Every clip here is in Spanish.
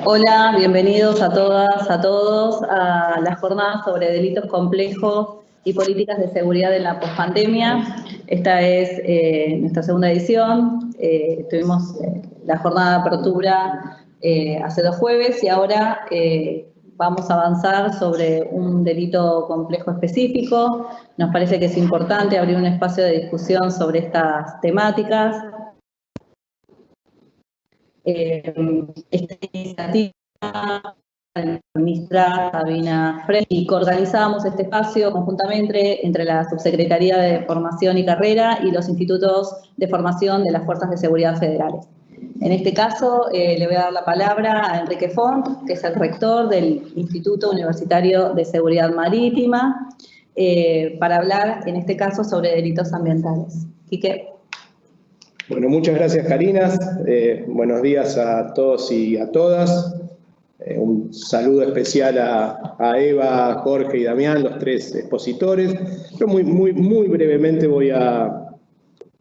Hola, bienvenidos a todas, a todos a la jornada sobre delitos complejos y políticas de seguridad en la pospandemia. Esta es nuestra segunda edición. Tuvimos la jornada de apertura hace 2 jueves y ahora vamos a avanzar sobre un delito complejo específico. Nos parece que es importante abrir un espacio de discusión sobre estas temáticas. Esta iniciativa la ministra Sabina Frey, y coorganizamos este espacio conjuntamente entre la Subsecretaría de Formación y Carrera y los institutos de formación de las Fuerzas de Seguridad Federales. En este caso, le voy a dar la palabra a Enrique Font, que es el rector del Instituto Universitario de Seguridad Marítima, para hablar, en este caso, sobre delitos ambientales. Quique. Bueno, muchas gracias, Karina. Buenos días a todos y a todas. Un saludo especial a Eva, Jorge y Damián, los 3 expositores. Yo muy brevemente voy a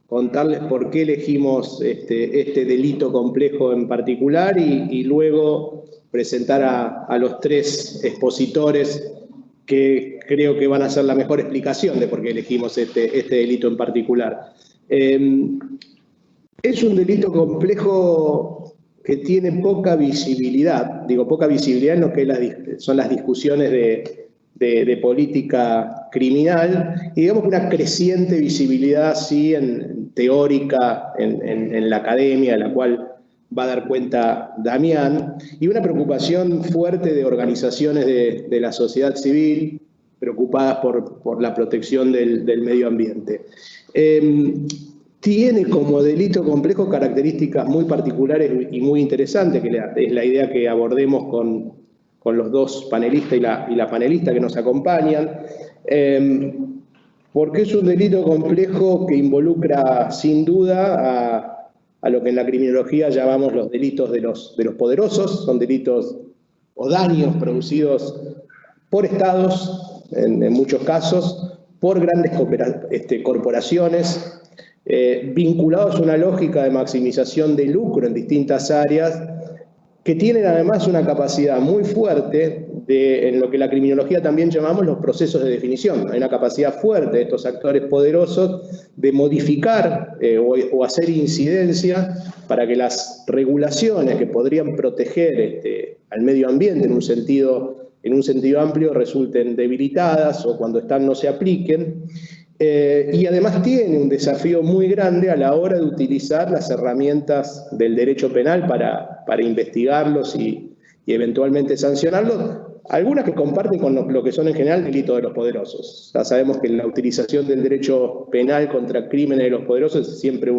contarles por qué elegimos este delito complejo en particular y luego presentar a los 3 expositores que creo que van a hacer la mejor explicación de por qué elegimos este delito en particular. Es un delito complejo que tiene poca visibilidad, digo poca visibilidad en lo que son las discusiones de política criminal, y digamos que una creciente visibilidad sí teórica en la academia, de la cual va a dar cuenta Damián, y una preocupación fuerte de organizaciones de la sociedad civil preocupadas por la protección del medio ambiente. Tiene como delito complejo características muy particulares y muy interesantes, que es la idea que abordemos con los 2 panelistas y la panelista que nos acompañan, porque es un delito complejo que involucra sin duda a lo que en la criminología llamamos los delitos de los poderosos. Son delitos o daños producidos por estados, en muchos casos, por grandes corporaciones, vinculados a una lógica de maximización de lucro en distintas áreas, que tienen además una capacidad muy fuerte en lo que la criminología también llamamos los procesos de definición. Hay una capacidad fuerte de estos actores poderosos de modificar o hacer incidencia para que las regulaciones que podrían proteger al medio ambiente en un sentido amplio resulten debilitadas o cuando están no se apliquen. Y además tiene un desafío muy grande a la hora de utilizar las herramientas del derecho penal para investigarlos y eventualmente sancionarlos, algunas que comparten con lo que son en general delitos de los poderosos. Ya sabemos que la utilización del derecho penal contra crímenes de los poderosos es siempre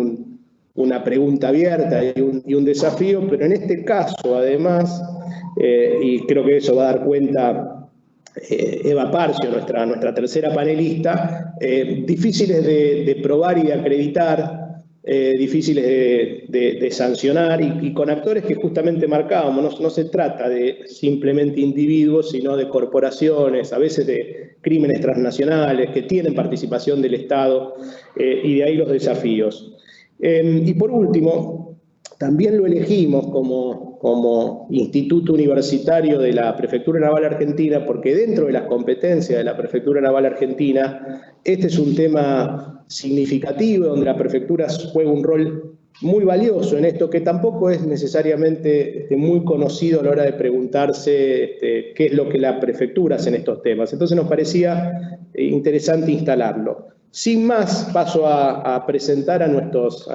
una pregunta abierta y un desafío, pero en este caso además, y creo que eso va a dar cuenta Eva Parcio, nuestra tercera panelista, difíciles de probar y de acreditar, difíciles de sancionar y con actores que justamente marcábamos. No se trata de simplemente individuos, sino de corporaciones, a veces de crímenes transnacionales que tienen participación del Estado, y de ahí los desafíos. Y por último, también lo elegimos como Instituto Universitario de la Prefectura Naval Argentina, porque dentro de las competencias de la Prefectura Naval Argentina, este es un tema significativo, donde la Prefectura juega un rol muy valioso en esto, que tampoco es necesariamente muy conocido a la hora de preguntarse qué es lo que la Prefectura hace en estos temas. Entonces nos parecía interesante instalarlo. Sin más, paso a presentar a nuestros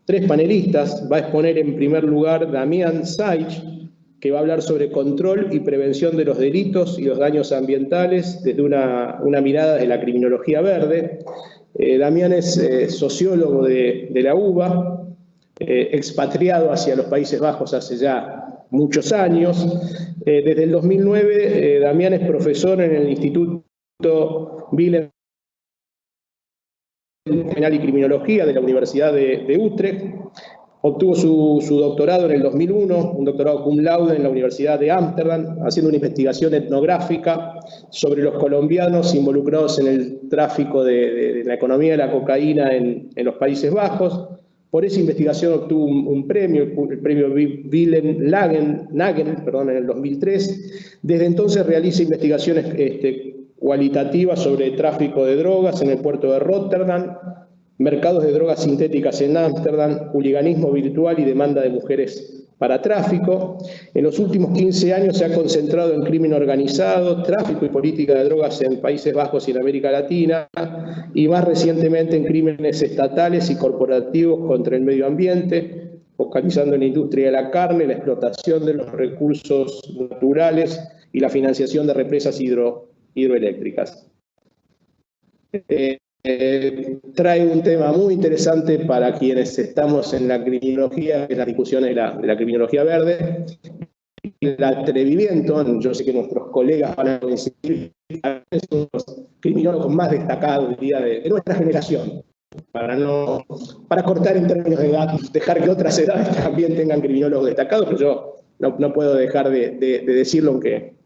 3 panelistas. Va a exponer en primer lugar Damián Saich, que va a hablar sobre control y prevención de los delitos y los daños ambientales desde una mirada de la criminología verde. Damián es sociólogo de la UBA, expatriado hacia los Países Bajos hace ya muchos años. Desde el 2009, Damián es profesor en el Instituto Willem Penal y Criminología de la Universidad de Utrecht. Obtuvo su doctorado en el 2001, un doctorado cum laude en la Universidad de Ámsterdam, haciendo una investigación etnográfica sobre los colombianos involucrados en el tráfico de la economía de la cocaína en los Países Bajos. Por esa investigación obtuvo un premio, el premio Wilhelm Nagel, en el 2003. Desde entonces realiza investigaciones cualitativas sobre tráfico de drogas en el puerto de Róterdam, mercados de drogas sintéticas en Ámsterdam, hooliganismo virtual y demanda de mujeres para tráfico. En los últimos 15 años se ha concentrado en crimen organizado, tráfico y política de drogas en Países Bajos y en América Latina, y más recientemente en crímenes estatales y corporativos contra el medio ambiente, focalizando en la industria de la carne, la explotación de los recursos naturales y la financiación de represas hidroeléctricas. Trae un tema muy interesante para quienes estamos en la criminología, en las discusiones de la criminología verde. El atrevimiento, yo sé que nuestros colegas van a coincidir, son los criminólogos más destacados diría, de nuestra generación, para cortar en términos de edad, dejar que otras edades también tengan criminólogos destacados, pero yo no puedo dejar de decirlo,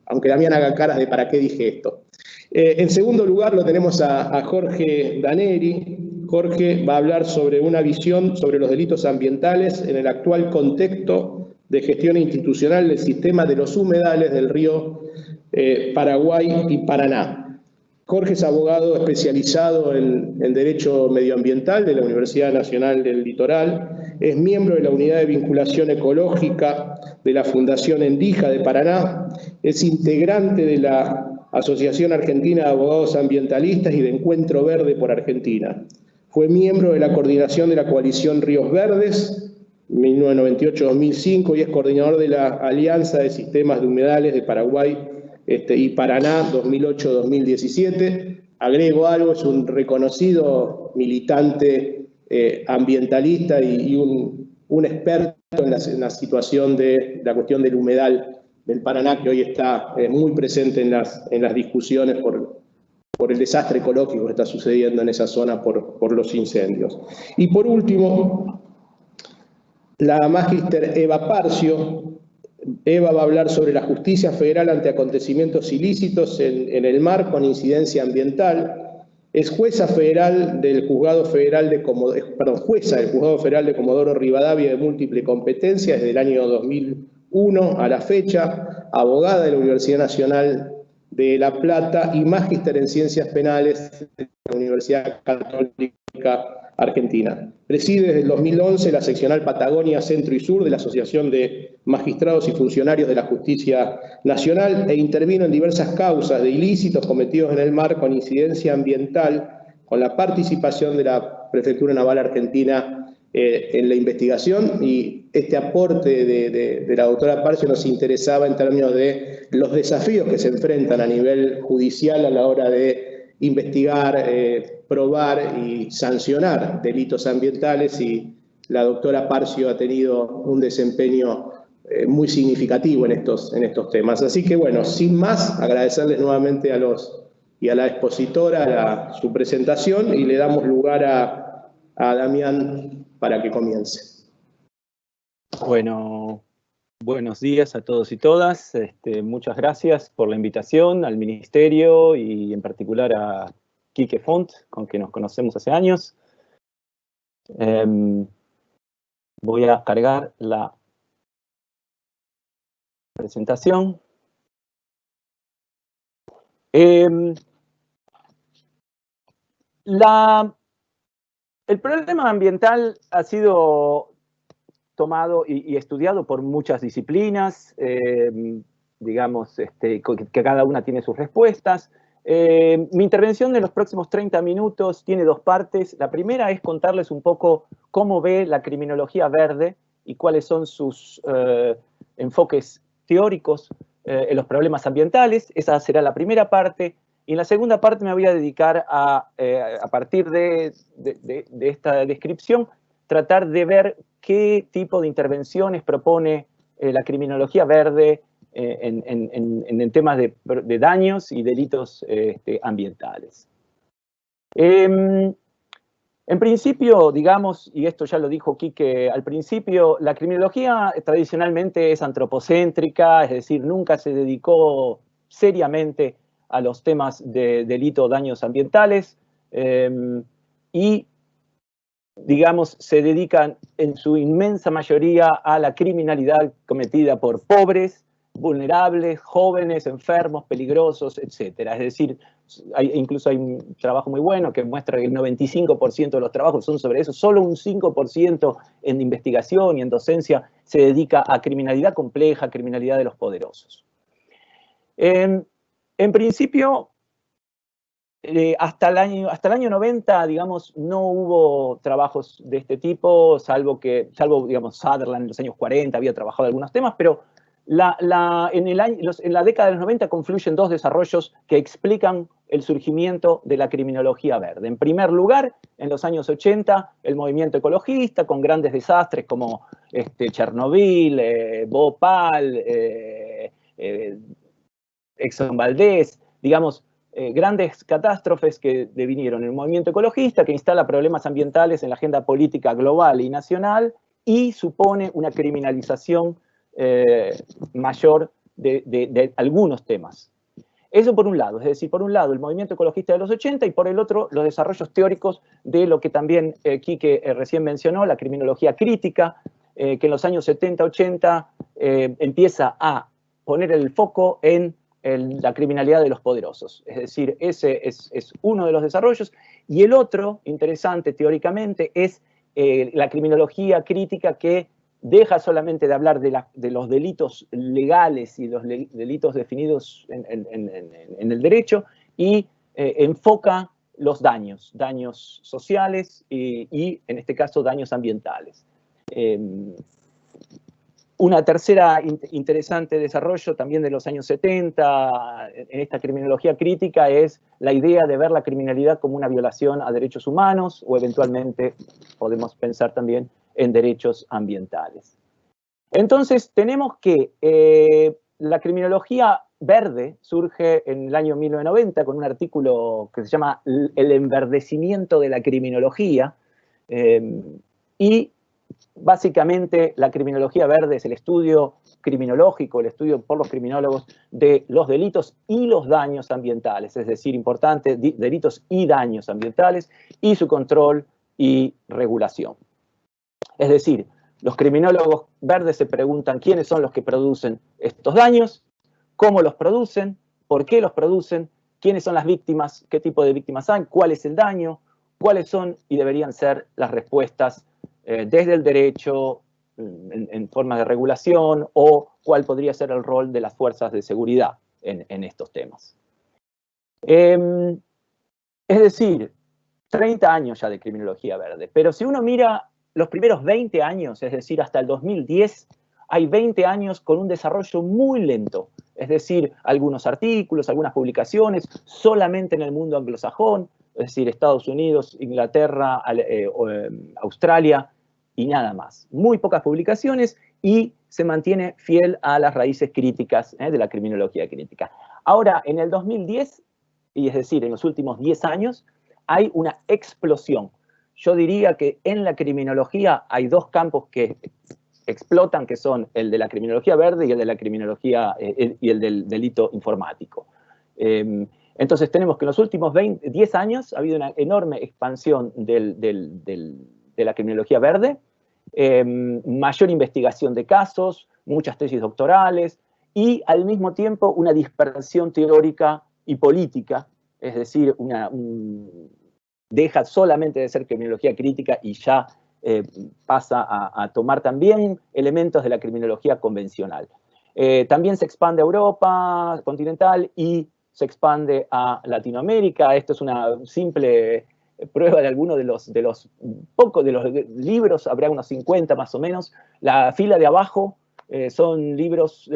aunque Damián haga caras de para qué dije esto. En segundo lugar lo tenemos a Jorge Daneri. Jorge va a hablar sobre una visión sobre los delitos ambientales en el actual contexto de gestión institucional del sistema de los humedales del río Paraguay y Paraná. Jorge es abogado especializado en Derecho Medioambiental de la Universidad Nacional del Litoral, es miembro de la Unidad de Vinculación Ecológica de la Fundación Endija de Paraná, es integrante de la Asociación Argentina de Abogados Ambientalistas y de Encuentro Verde por Argentina. Fue miembro de la coordinación de la coalición Ríos Verdes, 1998-2005, y es coordinador de la Alianza de Sistemas de Humedales de Paraguay y Paraná, 2008-2017. Agrego algo, es un reconocido militante ambientalista y un experto en la situación de la cuestión del humedal del Paraná, que hoy está muy presente en las discusiones por el desastre ecológico que está sucediendo en esa zona por los incendios. Y por último, la magíster Eva Parcio. Eva va a hablar sobre la justicia federal ante acontecimientos ilícitos en el mar con incidencia ambiental. Es jueza federal del Juzgado Federal de jueza del Juzgado Federal de Comodoro Rivadavia de múltiple competencia desde el año 2001 a la fecha, abogada de la Universidad Nacional de La Plata y magíster en Ciencias Penales de la Universidad Católica Argentina. Preside desde el 2011 la seccional Patagonia Centro y Sur de la Asociación de Magistrados y Funcionarios de la Justicia Nacional e intervino en diversas causas de ilícitos cometidos en el mar con incidencia ambiental, con la participación de la Prefectura Naval Argentina en la investigación, y este aporte de la doctora Parcio nos interesaba en términos de los desafíos que se enfrentan a nivel judicial a la hora de investigar, probar y sancionar delitos ambientales, y la doctora Parcio ha tenido un desempeño muy significativo en estos temas. Así que bueno, sin más, agradecerles nuevamente a la expositora su presentación, y le damos lugar a Damián para que comience. Bueno, buenos días a todos y todas. Muchas gracias por la invitación al Ministerio y en particular a Quique Font, con quien nos conocemos hace años. Voy a cargar la presentación. El problema ambiental ha sido tomado y estudiado por muchas disciplinas, digamos, que cada una tiene sus respuestas. Mi intervención de los próximos 30 minutos tiene dos partes. La primera es contarles un poco cómo ve la criminología verde y cuáles son sus enfoques teóricos en los problemas ambientales. Esa será la primera parte. Y en la segunda parte me voy a dedicar a partir de esta descripción, tratar de ver qué tipo de intervenciones propone la criminología verde en temas de daños y delitos ambientales. En principio, digamos, y esto ya lo dijo Quique al principio, la criminología tradicionalmente es antropocéntrica, es decir, nunca se dedicó seriamente a los temas de delito o daños ambientales, y digamos, se dedican en su inmensa mayoría a la criminalidad cometida por pobres, vulnerables, jóvenes, enfermos, peligrosos, etc. Es decir, incluso hay un trabajo muy bueno que muestra que el 95% de los trabajos son sobre eso, solo un 5% en investigación y en docencia se dedica a criminalidad compleja, criminalidad de los poderosos. En principio, hasta el año 90, digamos, no hubo trabajos de este tipo, salvo, digamos, Sutherland en los años 40 había trabajado algunos temas, pero en la década de los 90 confluyen dos desarrollos que explican el surgimiento de la criminología verde. En primer lugar, en los años 80, el movimiento ecologista, con grandes desastres como Chernobyl, Bhopal, Exxon Valdez, digamos, grandes catástrofes que devinieron el movimiento ecologista, que instala problemas ambientales en la agenda política global y nacional y supone una criminalización mayor de algunos temas. Eso por un lado, es decir, por un lado el movimiento ecologista de los 80 y por el otro los desarrollos teóricos de lo que también Quique recién mencionó, la criminología crítica, que en los años 70-80 empieza a poner el foco en la criminalidad de los poderosos. Es decir, ese es uno de los desarrollos. Y el otro, interesante teóricamente, es la criminología crítica que deja solamente de hablar de los delitos legales y los delitos definidos en el derecho y enfoca los daños sociales y, en este caso, daños ambientales. Una tercera interesante desarrollo también de los años 70 en esta criminología crítica es la idea de ver la criminalidad como una violación a derechos humanos o eventualmente podemos pensar también en derechos ambientales. Entonces tenemos que la criminología verde surge en el año 1990 con un artículo que se llama El enverdecimiento de la criminología y básicamente, la criminología verde es el estudio criminológico, el estudio por los criminólogos de los delitos y los daños ambientales, es decir, importante, delitos y daños ambientales y su control y regulación. Es decir, los criminólogos verdes se preguntan quiénes son los que producen estos daños, cómo los producen, por qué los producen, quiénes son las víctimas, qué tipo de víctimas hay, cuál es el daño, cuáles son y deberían ser las respuestas desde el derecho, en forma de regulación, o cuál podría ser el rol de las fuerzas de seguridad en estos temas. Es decir, 30 años ya de criminología verde, pero si uno mira los primeros 20 años, es decir, hasta el 2010, hay 20 años con un desarrollo muy lento, es decir, algunos artículos, algunas publicaciones, solamente en el mundo anglosajón, es decir, Estados Unidos, Inglaterra, Australia, y nada más. Muy pocas publicaciones y se mantiene fiel a las raíces críticas de la criminología crítica. Ahora, en el 2010, y es decir, en los últimos 10 años, hay una explosión. Yo diría que en la criminología hay dos campos que explotan, que son el de la criminología verde y el de la criminología y el del delito informático. Entonces tenemos que en los últimos 10 años ha habido una enorme expansión de la criminología verde, mayor investigación de casos, muchas tesis doctorales y al mismo tiempo una dispersión teórica y política, es decir, deja solamente de ser criminología crítica y ya pasa a tomar también elementos de la criminología convencional. También se expande a Europa continental y se expande a Latinoamérica. Esto es una simple prueba de algunos de los libros, habrá unos 50 más o menos. La fila de abajo son libros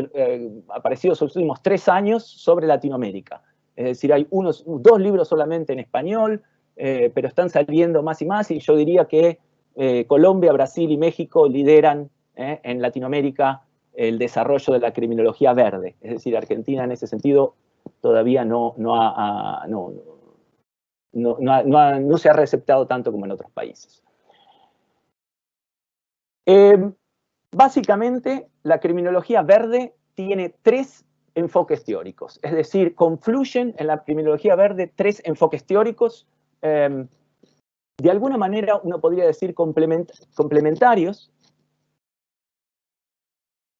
aparecidos en los últimos 3 años sobre Latinoamérica. Es decir, hay 2 libros solamente en español, pero están saliendo más y más, y yo diría que Colombia, Brasil y México lideran en Latinoamérica el desarrollo de la criminología verde. Es decir, Argentina en ese sentido todavía no se ha receptado tanto como en otros países. Básicamente, la criminología verde tiene 3 enfoques teóricos, es decir, confluyen en la criminología verde 3 enfoques teóricos de alguna manera uno podría decir complementarios,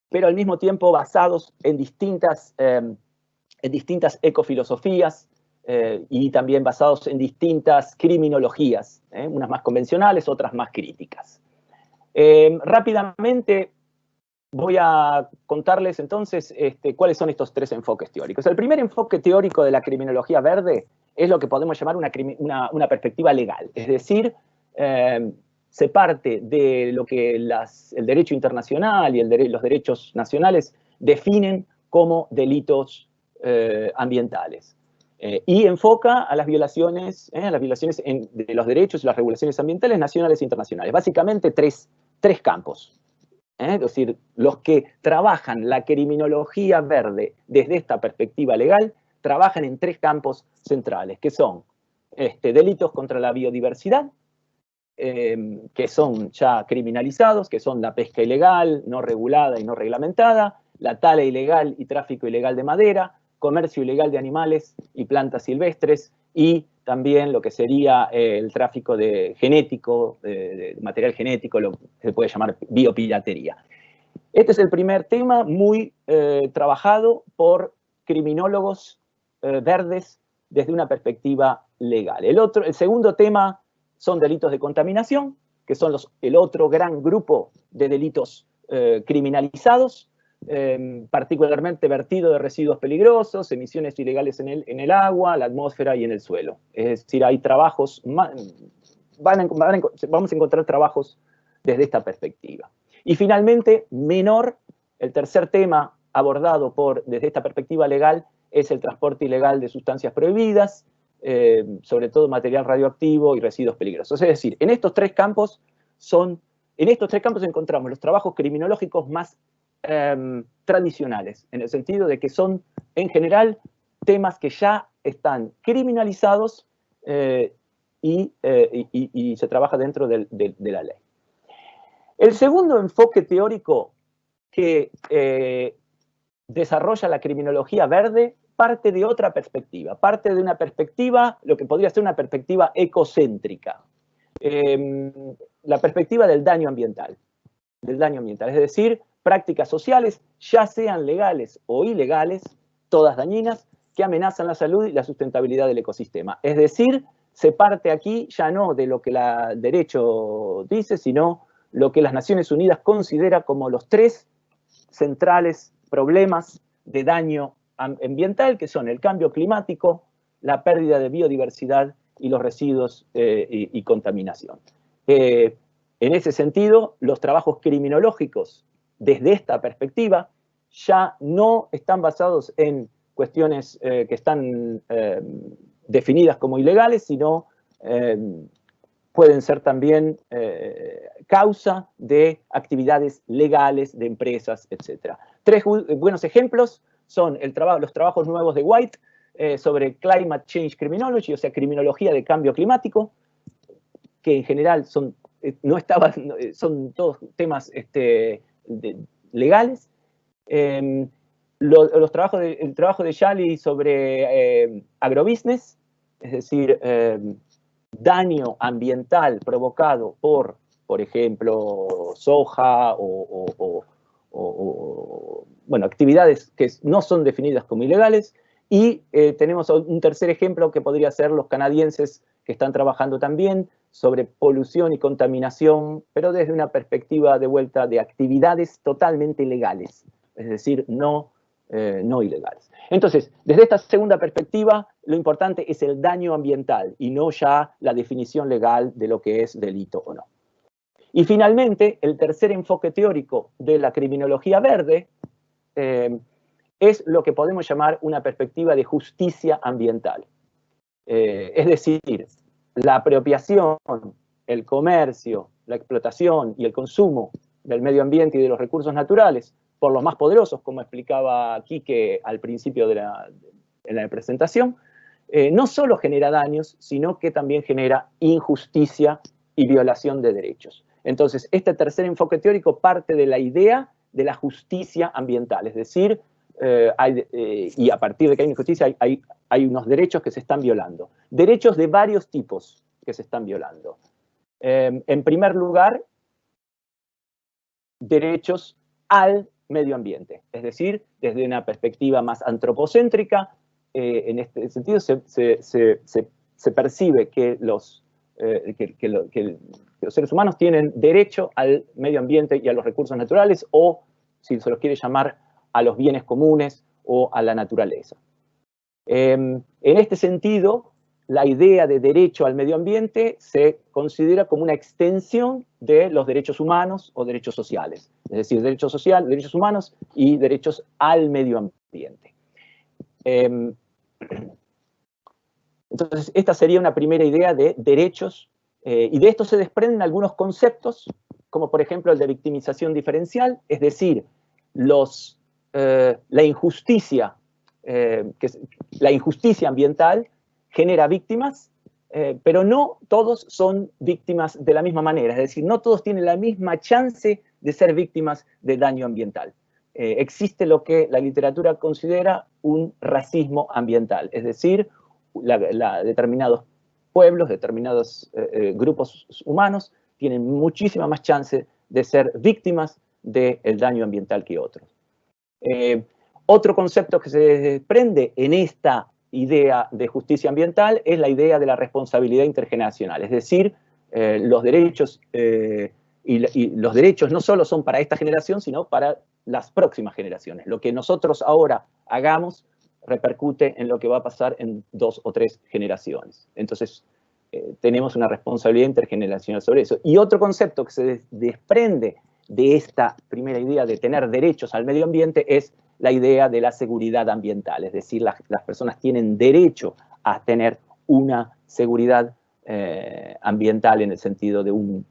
pero al mismo tiempo basados en distintas ecofilosofías y también basados en distintas criminologías, unas más convencionales, otras más críticas. Rápidamente voy a contarles entonces cuáles son estos tres enfoques teóricos. El primer enfoque teórico de la criminología verde es lo que podemos llamar una perspectiva legal, es decir, se parte de lo que el derecho internacional y los derechos nacionales definen como delitos ambientales. Y enfoca a las violaciones de los derechos y las regulaciones ambientales nacionales e internacionales. Básicamente tres campos. Es decir, los que trabajan la criminología verde desde esta perspectiva legal trabajan en tres campos centrales, que son delitos contra la biodiversidad, que son ya criminalizados, que son la pesca ilegal, no regulada y no reglamentada, la tala ilegal y tráfico ilegal de madera, comercio ilegal de animales y plantas silvestres, y también lo que sería el tráfico de material genético, lo que se puede llamar biopiratería. Este es el primer tema muy trabajado por criminólogos verdes desde una perspectiva legal. El segundo tema son delitos de contaminación, que son el otro gran grupo de delitos criminalizados, particularmente vertido de residuos peligrosos, emisiones ilegales en el agua, la atmósfera y en el suelo. Es decir, hay trabajos, vamos a encontrar trabajos desde esta perspectiva. Y finalmente, el tercer tema abordado desde esta perspectiva legal es el transporte ilegal de sustancias prohibidas, sobre todo material radioactivo y residuos peligrosos. Es decir, en estos tres campos encontramos los trabajos criminológicos más tradicionales, en el sentido de que son, en general, temas que ya están criminalizados y se trabaja dentro de la ley. El segundo enfoque teórico que desarrolla la criminología verde parte de otra perspectiva, parte de una perspectiva, lo que podría ser una perspectiva ecocéntrica, la perspectiva del daño ambiental, es decir, prácticas sociales, ya sean legales o ilegales, todas dañinas, que amenazan la salud y la sustentabilidad del ecosistema. Es decir, se parte aquí ya no de lo que el derecho dice, sino lo que las Naciones Unidas considera como los tres centrales problemas de daño ambiental, que son el cambio climático, la pérdida de biodiversidad y los residuos y contaminación. En ese sentido, los trabajos criminológicos desde esta perspectiva ya no están basados en cuestiones que están definidas como ilegales, sino pueden ser también causa de actividades legales de empresas, etc. Tres buenos ejemplos son los trabajos nuevos de White sobre Climate Change Criminology, o sea, criminología de cambio climático, que en general son todos temas legales. El trabajo de Shally sobre agrobusiness, es decir, daño ambiental provocado por ejemplo, soja bueno, actividades que no son definidas como ilegales. Y tenemos un tercer ejemplo que podría ser los canadienses que están trabajando también sobre polución y contaminación, pero desde una perspectiva de vuelta de actividades totalmente legales, es decir, no ilegales. Entonces, desde esta segunda perspectiva, lo importante es el daño ambiental y no ya la definición legal de lo que es delito o no. Y finalmente, el tercer enfoque teórico de la criminología verde es lo que podemos llamar una perspectiva de justicia ambiental. Es decir, la apropiación, el comercio, la explotación y el consumo del medio ambiente y de los recursos naturales por los más poderosos, como explicaba Quique al principio en la presentación, no solo genera daños, sino que también genera injusticia y violación de derechos. Entonces, este tercer enfoque teórico parte de la idea de la justicia ambiental, es decir, y a partir de que hay injusticia hay unos derechos que se están violando. Derechos de varios tipos, que se están violando. En primer lugar, derechos al medio ambiente, es decir, desde una perspectiva más antropocéntrica, en este sentido se percibe que los seres humanos tienen derecho al medio ambiente y a los recursos naturales, o, si se los quiere llamar, a los bienes comunes o a la naturaleza. En este sentido, la idea de derecho al medio ambiente se considera como una extensión de los derechos humanos o derechos sociales, es decir, derechos humanos y derechos al medio ambiente. Entonces, esta sería una primera idea de derechos, y de esto se desprenden algunos conceptos, como por ejemplo el de victimización diferencial, es decir, la injusticia ambiental genera víctimas, pero no todos son víctimas de la misma manera, es decir, no todos tienen la misma chance de ser víctimas de daño ambiental. Existe lo que la literatura considera un racismo ambiental, es decir, determinados pueblos, determinados grupos humanos tienen muchísima más chance de ser víctimas del daño ambiental que otros. Otro concepto que se desprende en esta idea de justicia ambiental es la idea de la responsabilidad intergeneracional, es decir, los derechos y los derechos no solo son para esta generación, sino para las próximas generaciones. Lo que nosotros ahora hagamos repercute en lo que va a pasar en 2 o 3 generaciones. Entonces, tenemos una responsabilidad intergeneracional sobre eso. Y otro concepto que se desprende de esta primera idea de tener derechos al medio ambiente es la idea de la seguridad ambiental, es decir, las personas tienen derecho a tener una seguridad ambiental en el sentido de un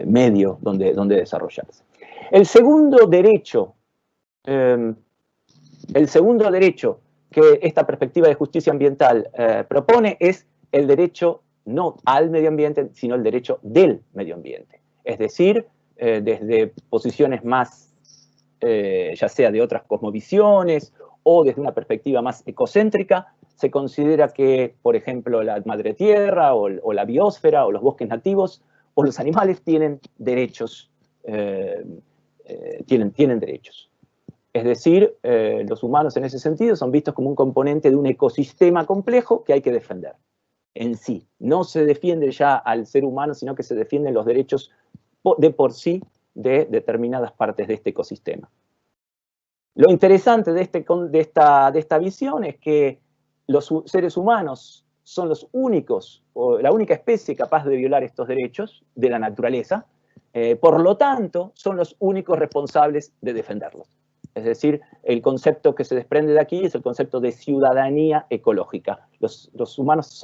medio donde desarrollarse. El segundo derecho que esta perspectiva de justicia ambiental propone es el derecho no al medio ambiente, sino el derecho del medio ambiente. Es decir, desde posiciones más, ya sea de otras cosmovisiones o desde una perspectiva más ecocéntrica, se considera que, por ejemplo, la madre tierra o la biosfera o los bosques nativos o los animales tienen derechos, tienen derechos. Es decir, los humanos en ese sentido son vistos como un componente de un ecosistema complejo que hay que defender en sí. No se defiende ya al ser humano, sino que se defienden los derechos de por sí de determinadas partes de este ecosistema. Lo interesante de esta visión es que los seres humanos son los únicos, o la única especie capaz de violar estos derechos de la naturaleza, por lo tanto, son los únicos responsables de defenderlos. Es decir, el concepto que se desprende de aquí es el concepto de ciudadanía ecológica. Los humanos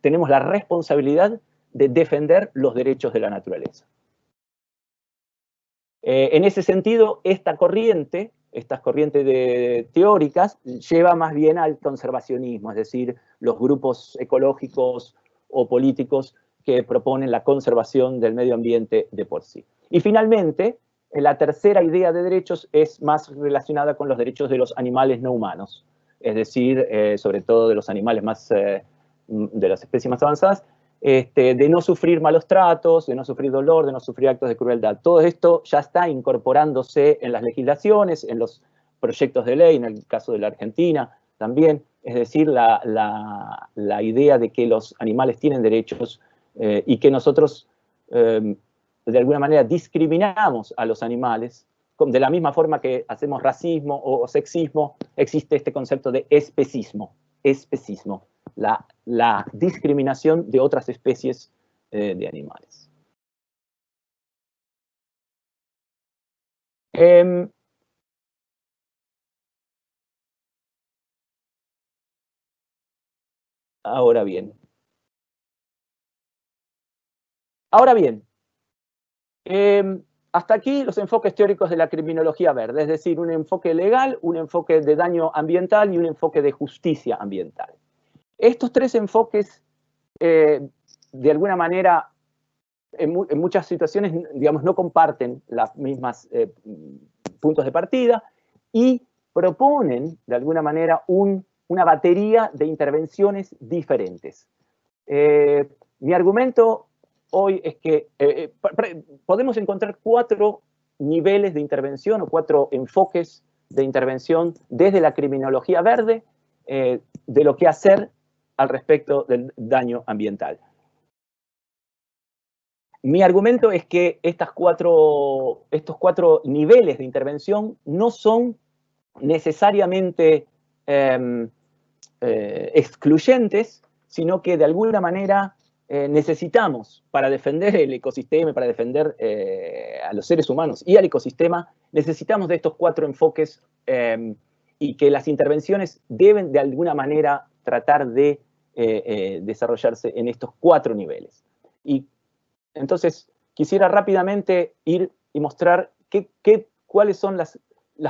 tenemos la responsabilidad de defender los derechos de la naturaleza. En ese sentido, estas corrientes teóricas lleva más bien al conservacionismo, es decir, los grupos ecológicos o políticos que proponen la conservación del medio ambiente de por sí. Y finalmente, la tercera idea de derechos es más relacionada con los derechos de los animales no humanos, es decir, sobre todo de los animales de las especies más avanzadas, de no sufrir malos tratos, de no sufrir dolor, de no sufrir actos de crueldad. Todo esto ya está incorporándose en las legislaciones, en los proyectos de ley, en el caso de la Argentina también, es decir, la idea de que los animales tienen derechos y que nosotros de alguna manera discriminamos a los animales, de la misma forma que hacemos racismo o sexismo, existe este concepto de especismo, la discriminación de otras especies de animales. Ahora bien, hasta aquí los enfoques teóricos de la criminología verde, es decir, un enfoque legal, un enfoque de daño ambiental y un enfoque de justicia ambiental. Estos tres enfoques, de alguna manera, en muchas situaciones, digamos, no comparten las mismas puntos de partida y proponen, de alguna manera, un una batería de intervenciones diferentes. Mi argumento hoy es que podemos encontrar 4 niveles de intervención o 4 enfoques de intervención desde la criminología verde de lo que hacer al respecto del daño ambiental. Mi argumento es que estos 4 niveles de intervención no son necesariamente excluyentes, sino que de alguna manera necesitamos, para defender el ecosistema, para defender a los seres humanos y al ecosistema, necesitamos de estos 4 enfoques y que las intervenciones deben de alguna manera tratar de desarrollarse en estos 4 niveles. Y entonces quisiera rápidamente ir y mostrar cuáles son las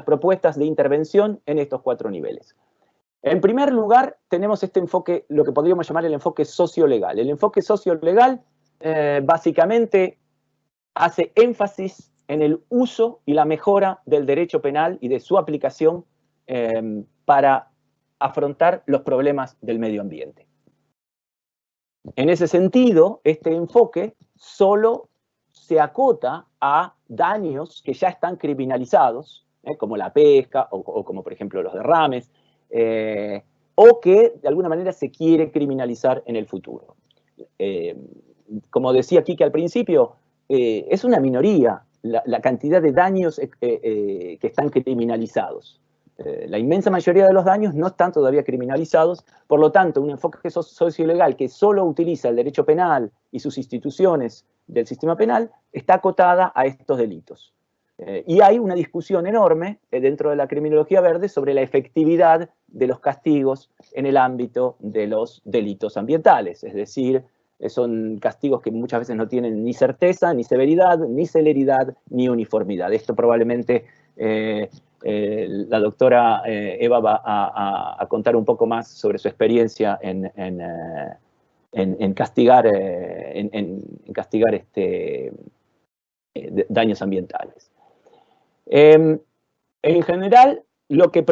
propuestas de intervención en estos 4 niveles. En primer lugar, tenemos este enfoque, lo que podríamos llamar el enfoque sociolegal. El enfoque sociolegal básicamente hace énfasis en el uso y la mejora del derecho penal y de su aplicación para afrontar los problemas del medio ambiente. En ese sentido, este enfoque solo se acota a daños que ya están criminalizados, como la pesca o como por ejemplo los derrames, o que de alguna manera se quiere criminalizar en el futuro. Como decía Quique al principio, es una minoría la cantidad de daños que están criminalizados. La inmensa mayoría de los daños no están todavía criminalizados, por lo tanto, un enfoque sociolegal que solo utiliza el derecho penal y sus instituciones del sistema penal está acotada a estos delitos. Y hay una discusión enorme dentro de la criminología verde sobre la efectividad de los castigos en el ámbito de los delitos ambientales, es decir, son castigos que muchas veces no tienen ni certeza, ni severidad, ni celeridad, ni uniformidad. Esto probablemente la doctora Eva va a contar un poco más sobre su experiencia en castigar, daños ambientales. En general, lo que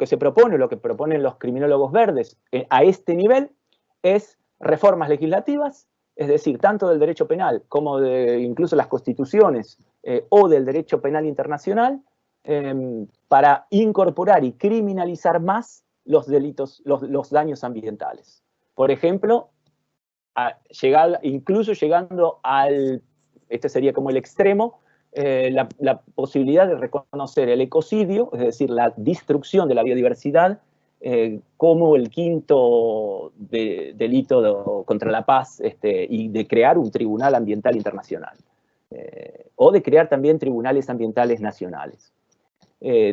se proponen los criminólogos verdes a este nivel es reformas legislativas, es decir, tanto del derecho penal como de incluso las constituciones o del derecho penal internacional, para incorporar y criminalizar más los delitos, los daños ambientales. Por ejemplo, incluso llegando este sería como el extremo, la posibilidad de reconocer el ecocidio, es decir, la destrucción de la biodiversidad, como el quinto delito contra la paz, y de crear un tribunal ambiental internacional, o de crear también tribunales ambientales nacionales.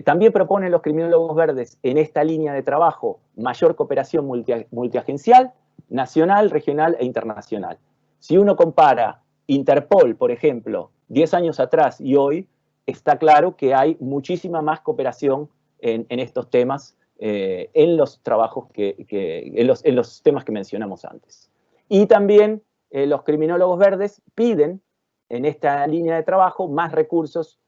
También proponen los criminólogos verdes en esta línea de trabajo mayor cooperación multiagencial, nacional, regional e internacional. Si uno compara Interpol, por ejemplo, 10 años atrás y hoy, está claro que hay muchísima más cooperación en estos temas, en los trabajos en los temas que mencionamos antes. Y también los criminólogos verdes piden en esta línea de trabajo más recursos.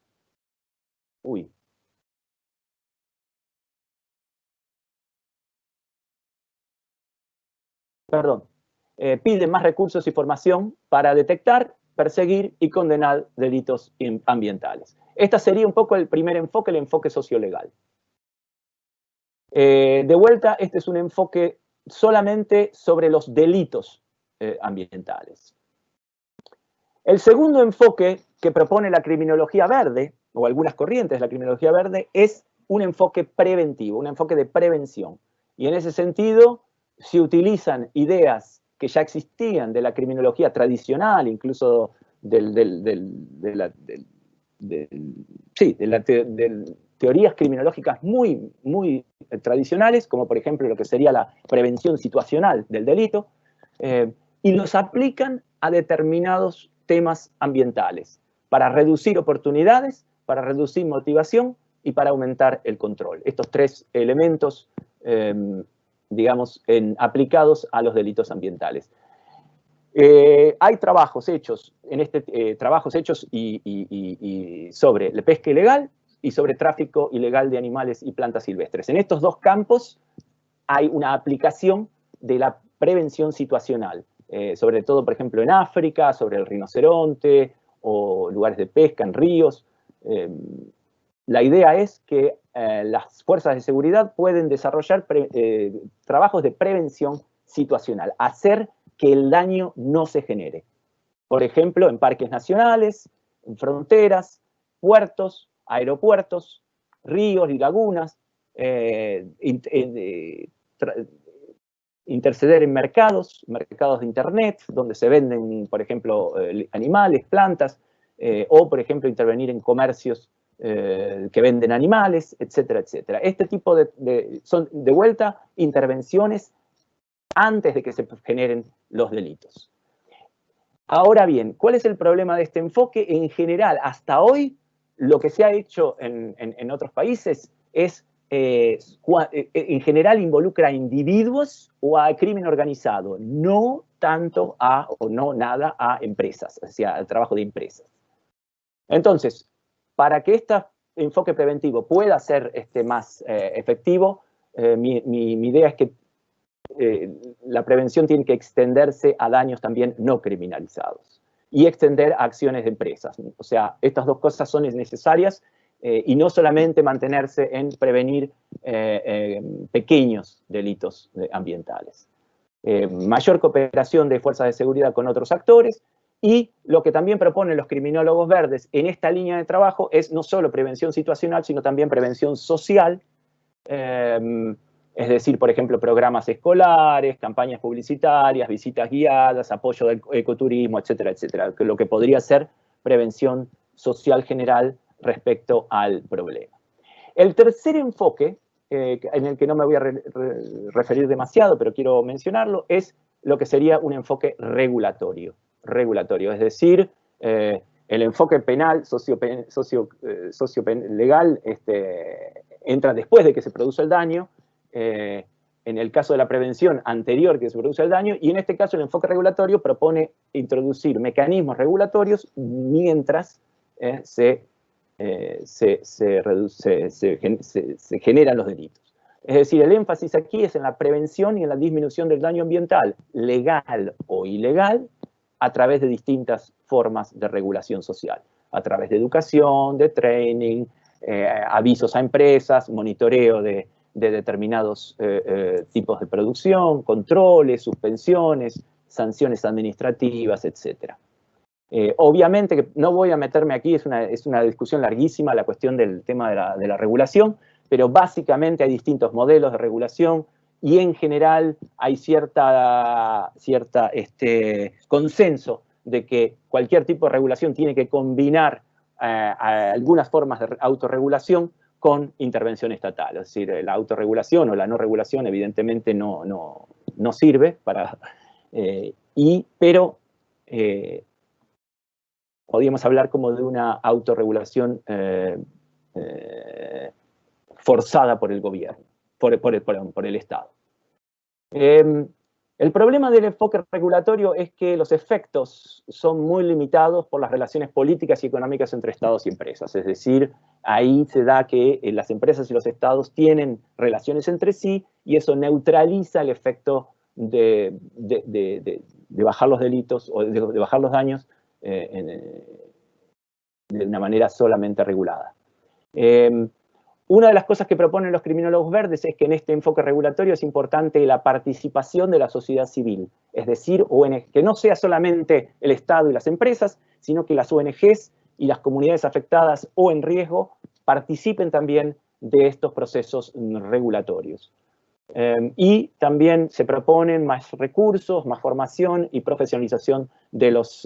Piden más recursos y formación para detectar, perseguir y condenar delitos ambientales. Este sería un poco el primer enfoque, el enfoque sociolegal. De vuelta, este es un enfoque solamente sobre los delitos ambientales. El segundo enfoque que propone la criminología verde, o algunas corrientes de la criminología verde, es un enfoque preventivo, un enfoque de prevención. Y en ese sentido, se utilizan ideas que ya existían de la criminología tradicional, incluso de teorías criminológicas muy tradicionales, como por ejemplo lo que sería la prevención situacional del delito, y los aplican a determinados temas ambientales, para reducir oportunidades, para reducir motivación y para aumentar el control. Estos 3 elementos, digamos, aplicados a los delitos ambientales. Hay trabajos hechos, sobre la pesca ilegal y sobre tráfico ilegal de animales y plantas silvestres. En estos 2 campos hay una aplicación de la prevención situacional, sobre todo, por ejemplo, en África, sobre el rinoceronte o lugares de pesca en ríos. La idea es que las fuerzas de seguridad pueden desarrollar trabajos de prevención situacional, hacer que el daño no se genere. Por ejemplo, en parques nacionales, en fronteras, puertos, aeropuertos, ríos y lagunas, interceder en mercados de internet, donde se venden, por ejemplo, animales, plantas, o, por ejemplo, intervenir en comercios que venden animales, etcétera, etcétera. Este tipo son, de vuelta, intervenciones antes de que se generen los delitos. Ahora bien, ¿cuál es el problema de este enfoque? En general, hasta hoy, lo que se ha hecho en otros países es, en general, involucra a individuos o a crimen organizado, no tanto o no nada a empresas, o sea, al trabajo de empresas. Entonces, para que este enfoque preventivo pueda ser más efectivo, mi idea es que la prevención tiene que extenderse a daños también no criminalizados y extender a acciones de empresas. O sea, estas dos cosas son necesarias y no solamente mantenerse en prevenir pequeños delitos ambientales. Mayor cooperación de fuerzas de seguridad con otros actores y lo que también proponen los criminólogos verdes en esta línea de trabajo es no solo prevención situacional, sino también prevención social. Es decir, por ejemplo, programas escolares, campañas publicitarias, visitas guiadas, apoyo del ecoturismo, etcétera, etcétera, lo que podría ser prevención social general respecto al problema. El tercer enfoque, en el que no me voy a referir demasiado, pero quiero mencionarlo, es lo que sería un enfoque regulatorio. Es decir, el enfoque penal, legal, entra después de que se produce el daño, en el caso de la prevención anterior que se produce el daño, y en este caso el enfoque regulatorio propone introducir mecanismos regulatorios mientras se generan los delitos. Es decir, el énfasis aquí es en la prevención y en la disminución del daño ambiental, legal o ilegal, a través de distintas formas de regulación social, a través de educación, de training, avisos a empresas, monitoreo de determinados tipos de producción, controles, suspensiones, sanciones administrativas, etc. Obviamente que no voy a meterme aquí, es una discusión larguísima la cuestión del tema de la regulación, pero básicamente hay distintos modelos de regulación y en general hay cierta consenso de que cualquier tipo de regulación tiene que combinar algunas formas de autorregulación con intervención estatal. Es decir, la autorregulación o la no regulación evidentemente no sirve para... pero podríamos hablar como de una autorregulación forzada por el gobierno, por el Estado. El problema del enfoque regulatorio es que los efectos son muy limitados por las relaciones políticas y económicas entre estados y empresas. Es decir, ahí se da que las empresas y los estados tienen relaciones entre sí y eso neutraliza el efecto de bajar los delitos o de bajar los daños de una manera solamente regulada. Una de las cosas que proponen los criminólogos verdes es que en este enfoque regulatorio es importante la participación de la sociedad civil, es decir, que no sea solamente el Estado y las empresas, sino que las ONGs y las comunidades afectadas o en riesgo participen también de estos procesos regulatorios. Y también se proponen más recursos, más formación y profesionalización de las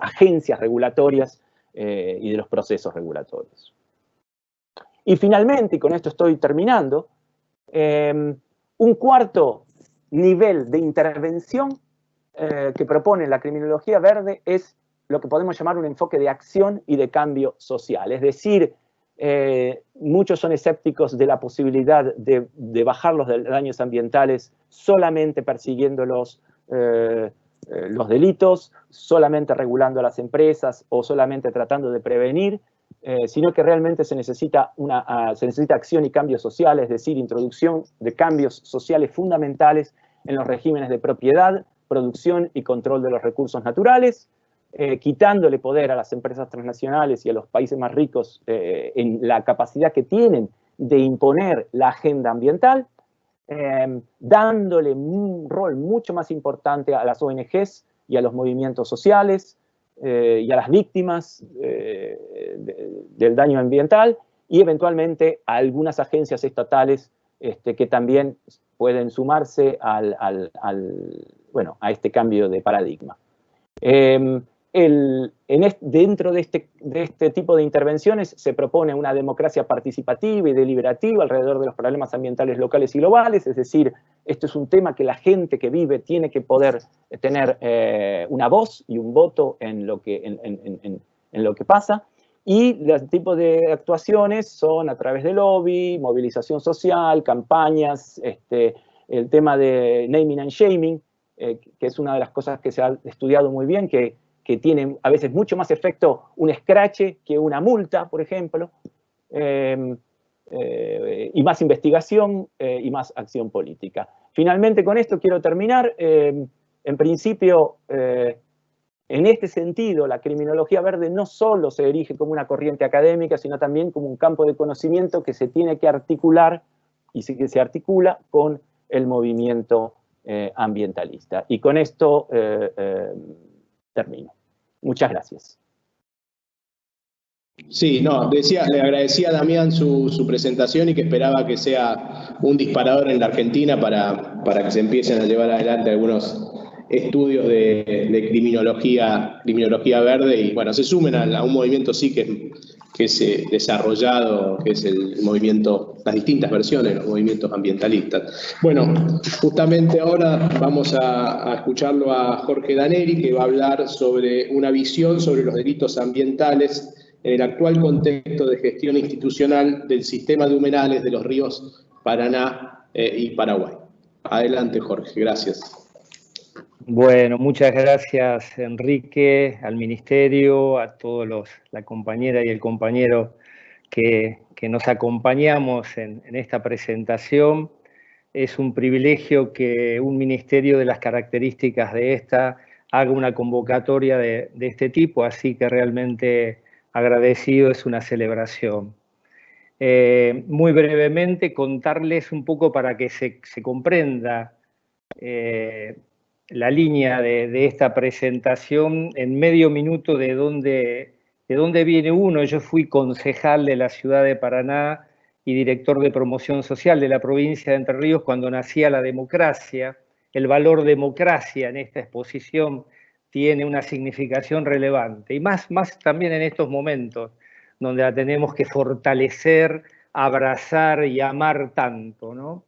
agencias regulatorias y de los procesos regulatorios. Y finalmente, y con esto estoy terminando, un cuarto nivel de intervención que propone la criminología verde es lo que podemos llamar un enfoque de acción y de cambio social. Es decir, muchos son escépticos de la posibilidad de bajar los daños ambientales solamente persiguiendo los delitos, solamente regulando a las empresas o solamente tratando de prevenir. sino que realmente se necesita acción y cambio social, es decir, introducción de cambios sociales fundamentales en los regímenes de propiedad, producción y control de los recursos naturales, quitándole poder a las empresas transnacionales y a los países más ricos en la capacidad que tienen de imponer la agenda ambiental, dándole un rol mucho más importante a las ONGs y a los movimientos sociales y a las víctimas del daño ambiental, y eventualmente a algunas agencias estatales que también pueden sumarse a este cambio de paradigma. Dentro de este tipo de intervenciones se propone una democracia participativa y deliberativa alrededor de los problemas ambientales locales y globales, es decir, esto es un tema que la gente que vive tiene que poder tener una voz y un voto en lo que pasa, y los tipos de actuaciones son a través de lobby, movilización social, campañas, el tema de naming and shaming, que es una de las cosas que se ha estudiado muy bien, que tiene a veces mucho más efecto un escrache que una multa, por ejemplo, y más investigación y más acción política. Finalmente, con esto quiero terminar. En principio, en este sentido, la criminología verde no solo se erige como una corriente académica, sino también como un campo de conocimiento que se tiene que articular y que se articula con el movimiento ambientalista. Y con esto termino. Muchas gracias. Sí, no, le agradecía a Damián su presentación y que esperaba que sea un disparador en la Argentina para que se empiecen a llevar adelante algunos estudios de criminología verde y, bueno, se sumen a un movimiento sí que es desarrollado, que es el movimiento, las distintas versiones, los movimientos ambientalistas. Bueno, justamente ahora vamos a escucharlo a Jorge Daneri, que va a hablar sobre una visión sobre los delitos ambientales en el actual contexto de gestión institucional del sistema de humedales de los ríos Paraná y Paraguay. Adelante, Jorge, gracias. Bueno, muchas gracias, Enrique, al Ministerio, a todos la compañera y el compañero que nos acompañamos en esta presentación. Es un privilegio que un ministerio de las características de esta haga una convocatoria de este tipo, así que realmente agradecido, es una celebración. Muy brevemente contarles un poco para que se comprenda la línea de esta presentación en medio minuto de dónde viene uno. Yo fui concejal de la ciudad de Paraná y director de promoción social de la provincia de Entre Ríos cuando nacía la democracia. El valor democracia en esta exposición tiene una significación relevante, y más también en estos momentos, donde la tenemos que fortalecer, abrazar y amar tanto, ¿no?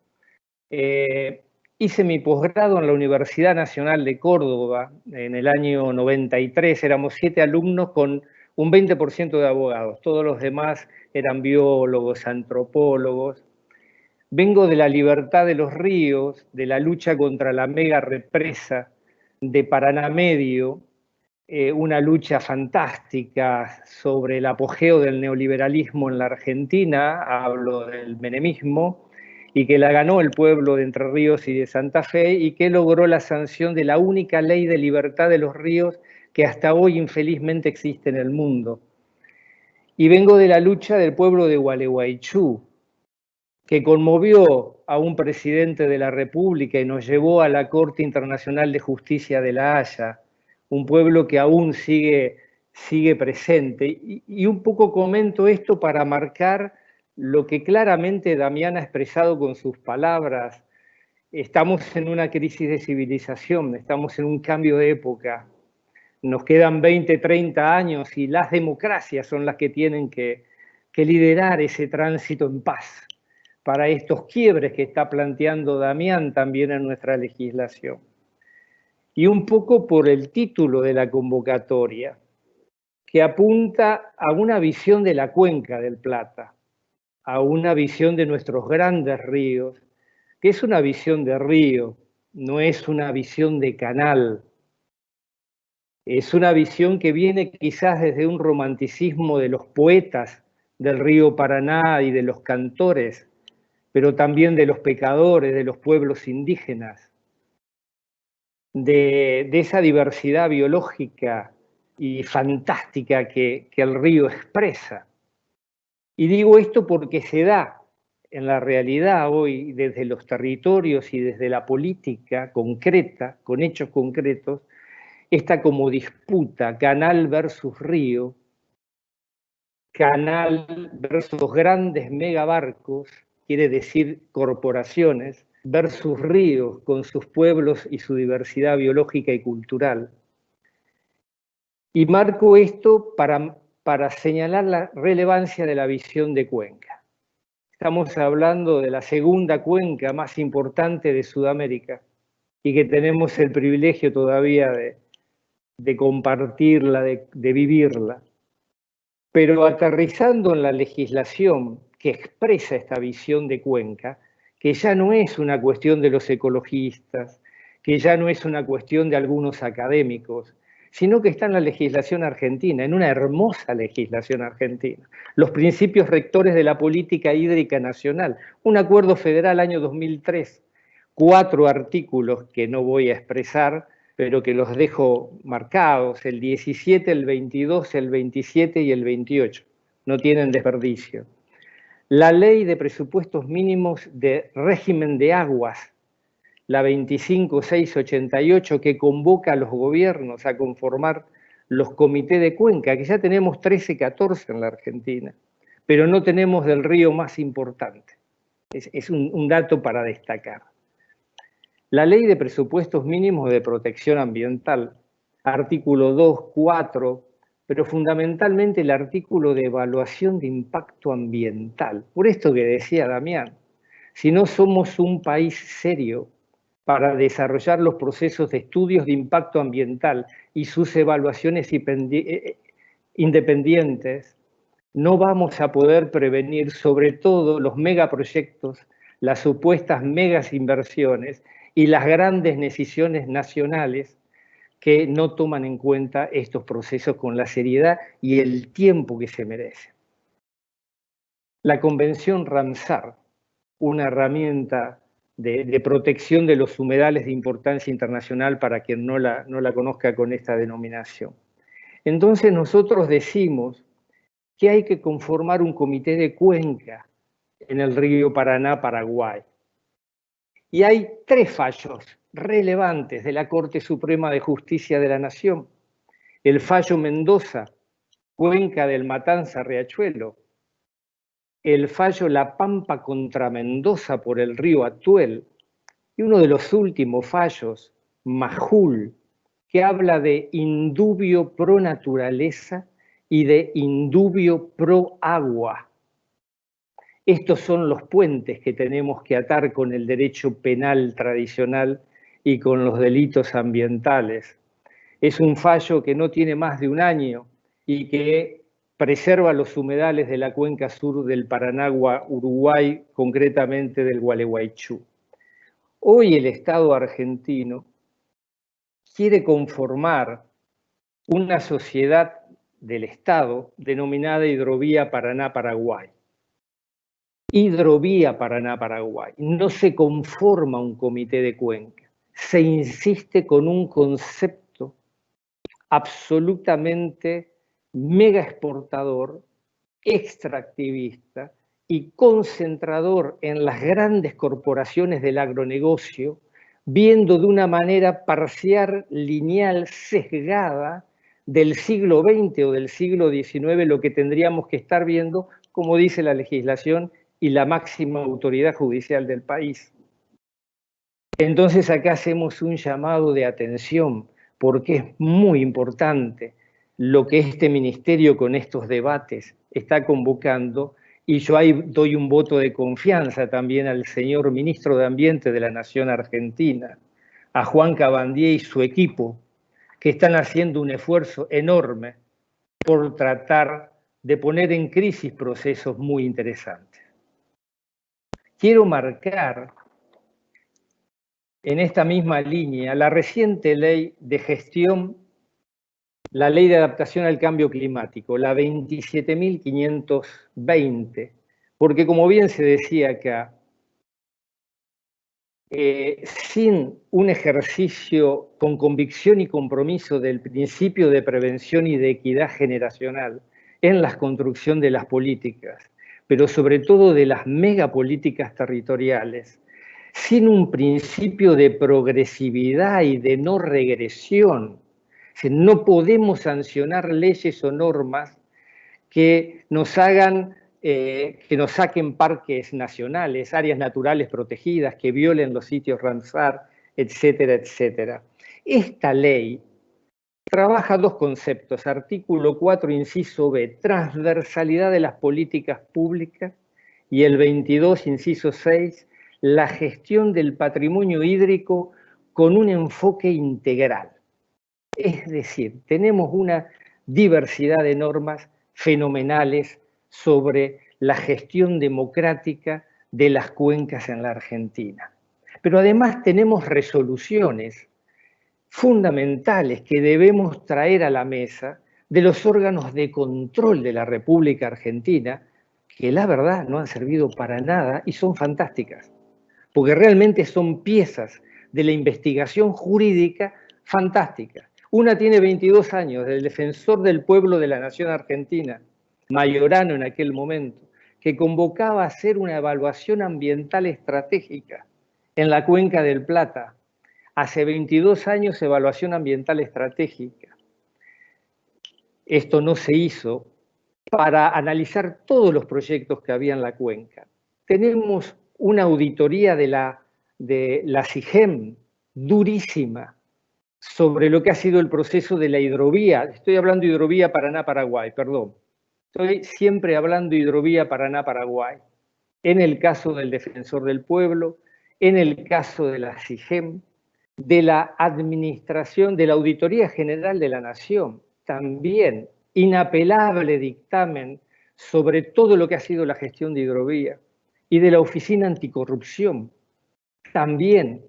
Hice mi posgrado en la Universidad Nacional de Córdoba en el año 93, éramos 7 alumnos con un 20% de abogados, todos los demás eran biólogos, antropólogos. Vengo de la libertad de los ríos, de la lucha contra la mega represa de Paraná Medio, una lucha fantástica sobre el apogeo del neoliberalismo en la Argentina, hablo del menemismo, y que la ganó el pueblo de Entre Ríos y de Santa Fe, y que logró la sanción de la única ley de libertad de los ríos que hasta hoy infelizmente existe en el mundo. Y vengo de la lucha del pueblo de Gualeguaychú, que conmovió a un presidente de la República y nos llevó a la Corte Internacional de Justicia de La Haya, un pueblo que aún sigue presente. Y un poco comento esto para marcar lo que claramente Damián ha expresado con sus palabras. Estamos en una crisis de civilización, estamos en un cambio de época. Nos quedan 20, 30 años y las democracias son las que tienen que liderar ese tránsito en paz para estos quiebres que está planteando Damián también en nuestra legislación. Y un poco por el título de la convocatoria, que apunta a una visión de la cuenca del Plata, a una visión de nuestros grandes ríos, que es una visión de río, no es una visión de canal. Es una visión que viene quizás desde un romanticismo de los poetas del río Paraná y de los cantores, pero también de los pecadores, de los pueblos indígenas, de esa diversidad biológica y fantástica que el río expresa. Y digo esto porque se da en la realidad hoy, desde los territorios y desde la política concreta, con hechos concretos, esta como disputa canal versus río, canal versus grandes megabarcos, quiere decir corporaciones, versus ríos con sus pueblos y su diversidad biológica y cultural. Y marco esto para señalar la relevancia de la visión de Cuenca. Estamos hablando de la segunda cuenca más importante de Sudamérica y que tenemos el privilegio todavía de compartirla, de vivirla. Pero aterrizando en la legislación que expresa esta visión de Cuenca, que ya no es una cuestión de los ecologistas, que ya no es una cuestión de algunos académicos, sino que está en la legislación argentina, en una hermosa legislación argentina. Los principios rectores de la política hídrica nacional, un acuerdo federal año 2003, 4 artículos que no voy a expresar, pero que los dejo marcados, el 17, el 22, el 27 y el 28. No tienen desperdicio. La ley de presupuestos mínimos de régimen de aguas, la 25688, que convoca a los gobiernos a conformar los comités de cuenca, que ya tenemos 13, 14 en la Argentina, pero no tenemos del río más importante. Es un dato para destacar. La Ley de Presupuestos Mínimos de Protección Ambiental, artículo 2, 4, pero fundamentalmente el artículo de evaluación de impacto ambiental. Por esto que decía Damián, si no somos un país serio para desarrollar los procesos de estudios de impacto ambiental y sus evaluaciones independientes, no vamos a poder prevenir sobre todo los megaproyectos, las supuestas megas inversiones y las grandes decisiones nacionales que no toman en cuenta estos procesos con la seriedad y el tiempo que se merecen. La Convención Ramsar, una herramienta de protección de los humedales de importancia internacional para quien no la conozca con esta denominación. Entonces nosotros decimos que hay que conformar un comité de cuenca en el río Paraná, Paraguay. Y hay 3 fallos relevantes de la Corte Suprema de Justicia de la Nación. El fallo Mendoza, Cuenca del Matanza-Riachuelo. El fallo La Pampa contra Mendoza por el río Atuel. Y uno de los últimos fallos, Majul, que habla de indubio pro naturaleza y de indubio pro agua. Estos son los puentes que tenemos que atar con el derecho penal tradicional y con los delitos ambientales. Es un fallo que no tiene más de un año y que preserva los humedales de la cuenca sur del Paraná, Uruguay, concretamente del Gualeguaychú. Hoy el Estado argentino quiere conformar una sociedad del Estado denominada Hidrovía Paraná-Paraguay. Hidrovía Paraná-Paraguay. No se conforma un comité de cuenca. Se insiste con un concepto absolutamente mega exportador, extractivista y concentrador en las grandes corporaciones del agronegocio, viendo de una manera parcial, lineal, sesgada del siglo XX o del siglo XIX lo que tendríamos que estar viendo, como dice la legislación y la máxima autoridad judicial del país. Entonces acá hacemos un llamado de atención, porque es muy importante lo que este ministerio con estos debates está convocando, y yo ahí doy un voto de confianza también al señor ministro de Ambiente de la Nación Argentina, a Juan Cabandier y su equipo, que están haciendo un esfuerzo enorme por tratar de poner en crisis procesos muy interesantes. Quiero marcar en esta misma línea la reciente ley de gestión la Ley de Adaptación al Cambio Climático, la 27.520, porque como bien se decía acá, sin un ejercicio con convicción y compromiso del principio de prevención y de equidad generacional en la construcción de las políticas, pero sobre todo de las megapolíticas territoriales, sin un principio de progresividad y de no regresión, no podemos sancionar leyes o normas que nos hagan que nos saquen parques nacionales, áreas naturales protegidas, que violen los sitios Ramsar, etcétera, etcétera. Esta ley trabaja dos conceptos. Artículo 4, inciso B, transversalidad de las políticas públicas, y el 22, inciso 6, la gestión del patrimonio hídrico con un enfoque integral. Es decir, tenemos una diversidad de normas fenomenales sobre la gestión democrática de las cuencas en la Argentina. Pero además tenemos resoluciones fundamentales que debemos traer a la mesa de los órganos de control de la República Argentina, que la verdad no han servido para nada y son fantásticas, porque realmente son piezas de la investigación jurídica fantásticas. Una tiene 22 años, del Defensor del Pueblo de la Nación Argentina, Mayorano en aquel momento, que convocaba a hacer una evaluación ambiental estratégica en la Cuenca del Plata. Hace 22 años, evaluación ambiental estratégica. Esto no se hizo para analizar todos los proyectos que había en la cuenca. Tenemos una auditoría de la CIGEM durísima sobre lo que ha sido el proceso de la hidrovía. Estoy hablando de hidrovía Paraná-Paraguay, perdón. Estoy siempre hablando de hidrovía Paraná-Paraguay. En el caso del Defensor del Pueblo, en el caso de la CIGEM, de la Administración, de la Auditoría General de la Nación, también inapelable dictamen sobre todo lo que ha sido la gestión de hidrovía, y de la Oficina Anticorrupción, también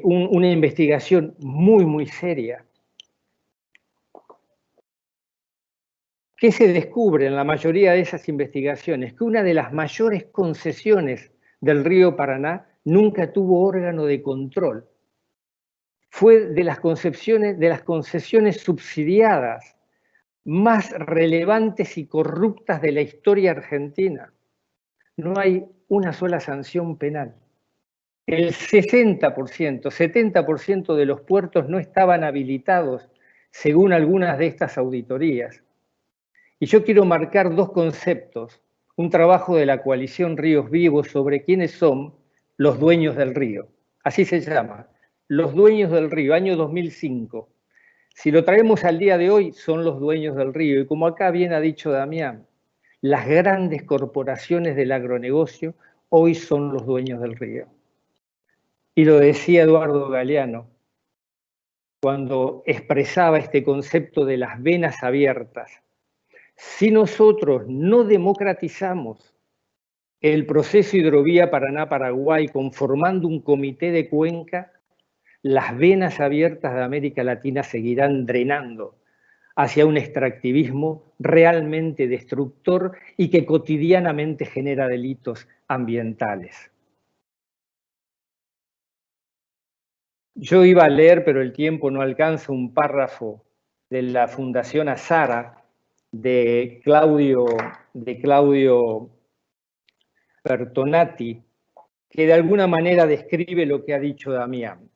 una investigación muy, muy seria. ¿Qué se descubre en la mayoría de esas investigaciones? Que una de las mayores concesiones del río Paraná nunca tuvo órgano de control. Fue de las concesiones subsidiadas más relevantes y corruptas de la historia argentina. No hay una sola sanción penal. El 60%, 70% de los puertos no estaban habilitados, según algunas de estas auditorías. Y yo quiero marcar dos conceptos. Un trabajo de la coalición Ríos Vivos sobre quiénes son los dueños del río. Así se llama, los dueños del río, año 2005. Si lo traemos al día de hoy, son los dueños del río. Y como acá bien ha dicho Damián, las grandes corporaciones del agronegocio hoy son los dueños del río. Y lo decía Eduardo Galeano cuando expresaba este concepto de las venas abiertas. Si nosotros no democratizamos el proceso hidrovía Paraná-Paraguay conformando un comité de cuenca, las venas abiertas de América Latina seguirán drenando hacia un extractivismo realmente destructor y que cotidianamente genera delitos ambientales. Yo iba a leer, pero el tiempo no alcanza, un párrafo de la Fundación Azara de Claudio Bertonati, que de alguna manera describe lo que ha dicho Damián.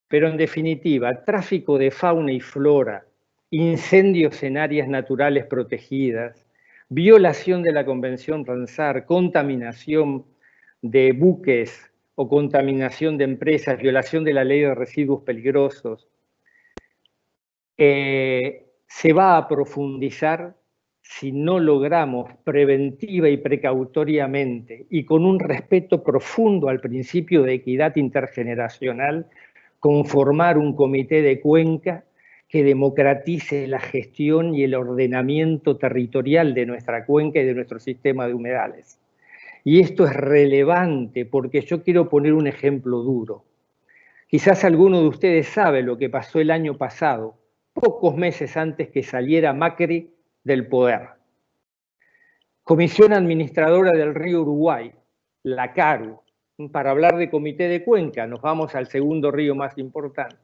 Pero en definitiva, tráfico de fauna y flora, incendios en áreas naturales protegidas, violación de la Convención Ramsar, contaminación de buques o contaminación de empresas, violación de la ley de residuos peligrosos, se va a profundizar si no logramos preventiva y precautoriamente y con un respeto profundo al principio de equidad intergeneracional, conformar un comité de cuenca que democratice la gestión y el ordenamiento territorial de nuestra cuenca y de nuestro sistema de humedales. Y esto es relevante porque yo quiero poner un ejemplo duro. Quizás alguno de ustedes sabe lo que pasó el año pasado, pocos meses antes que saliera Macri del poder. Comisión Administradora del Río Uruguay, la CARU. Para hablar de Comité de Cuenca, nos vamos al segundo río más importante.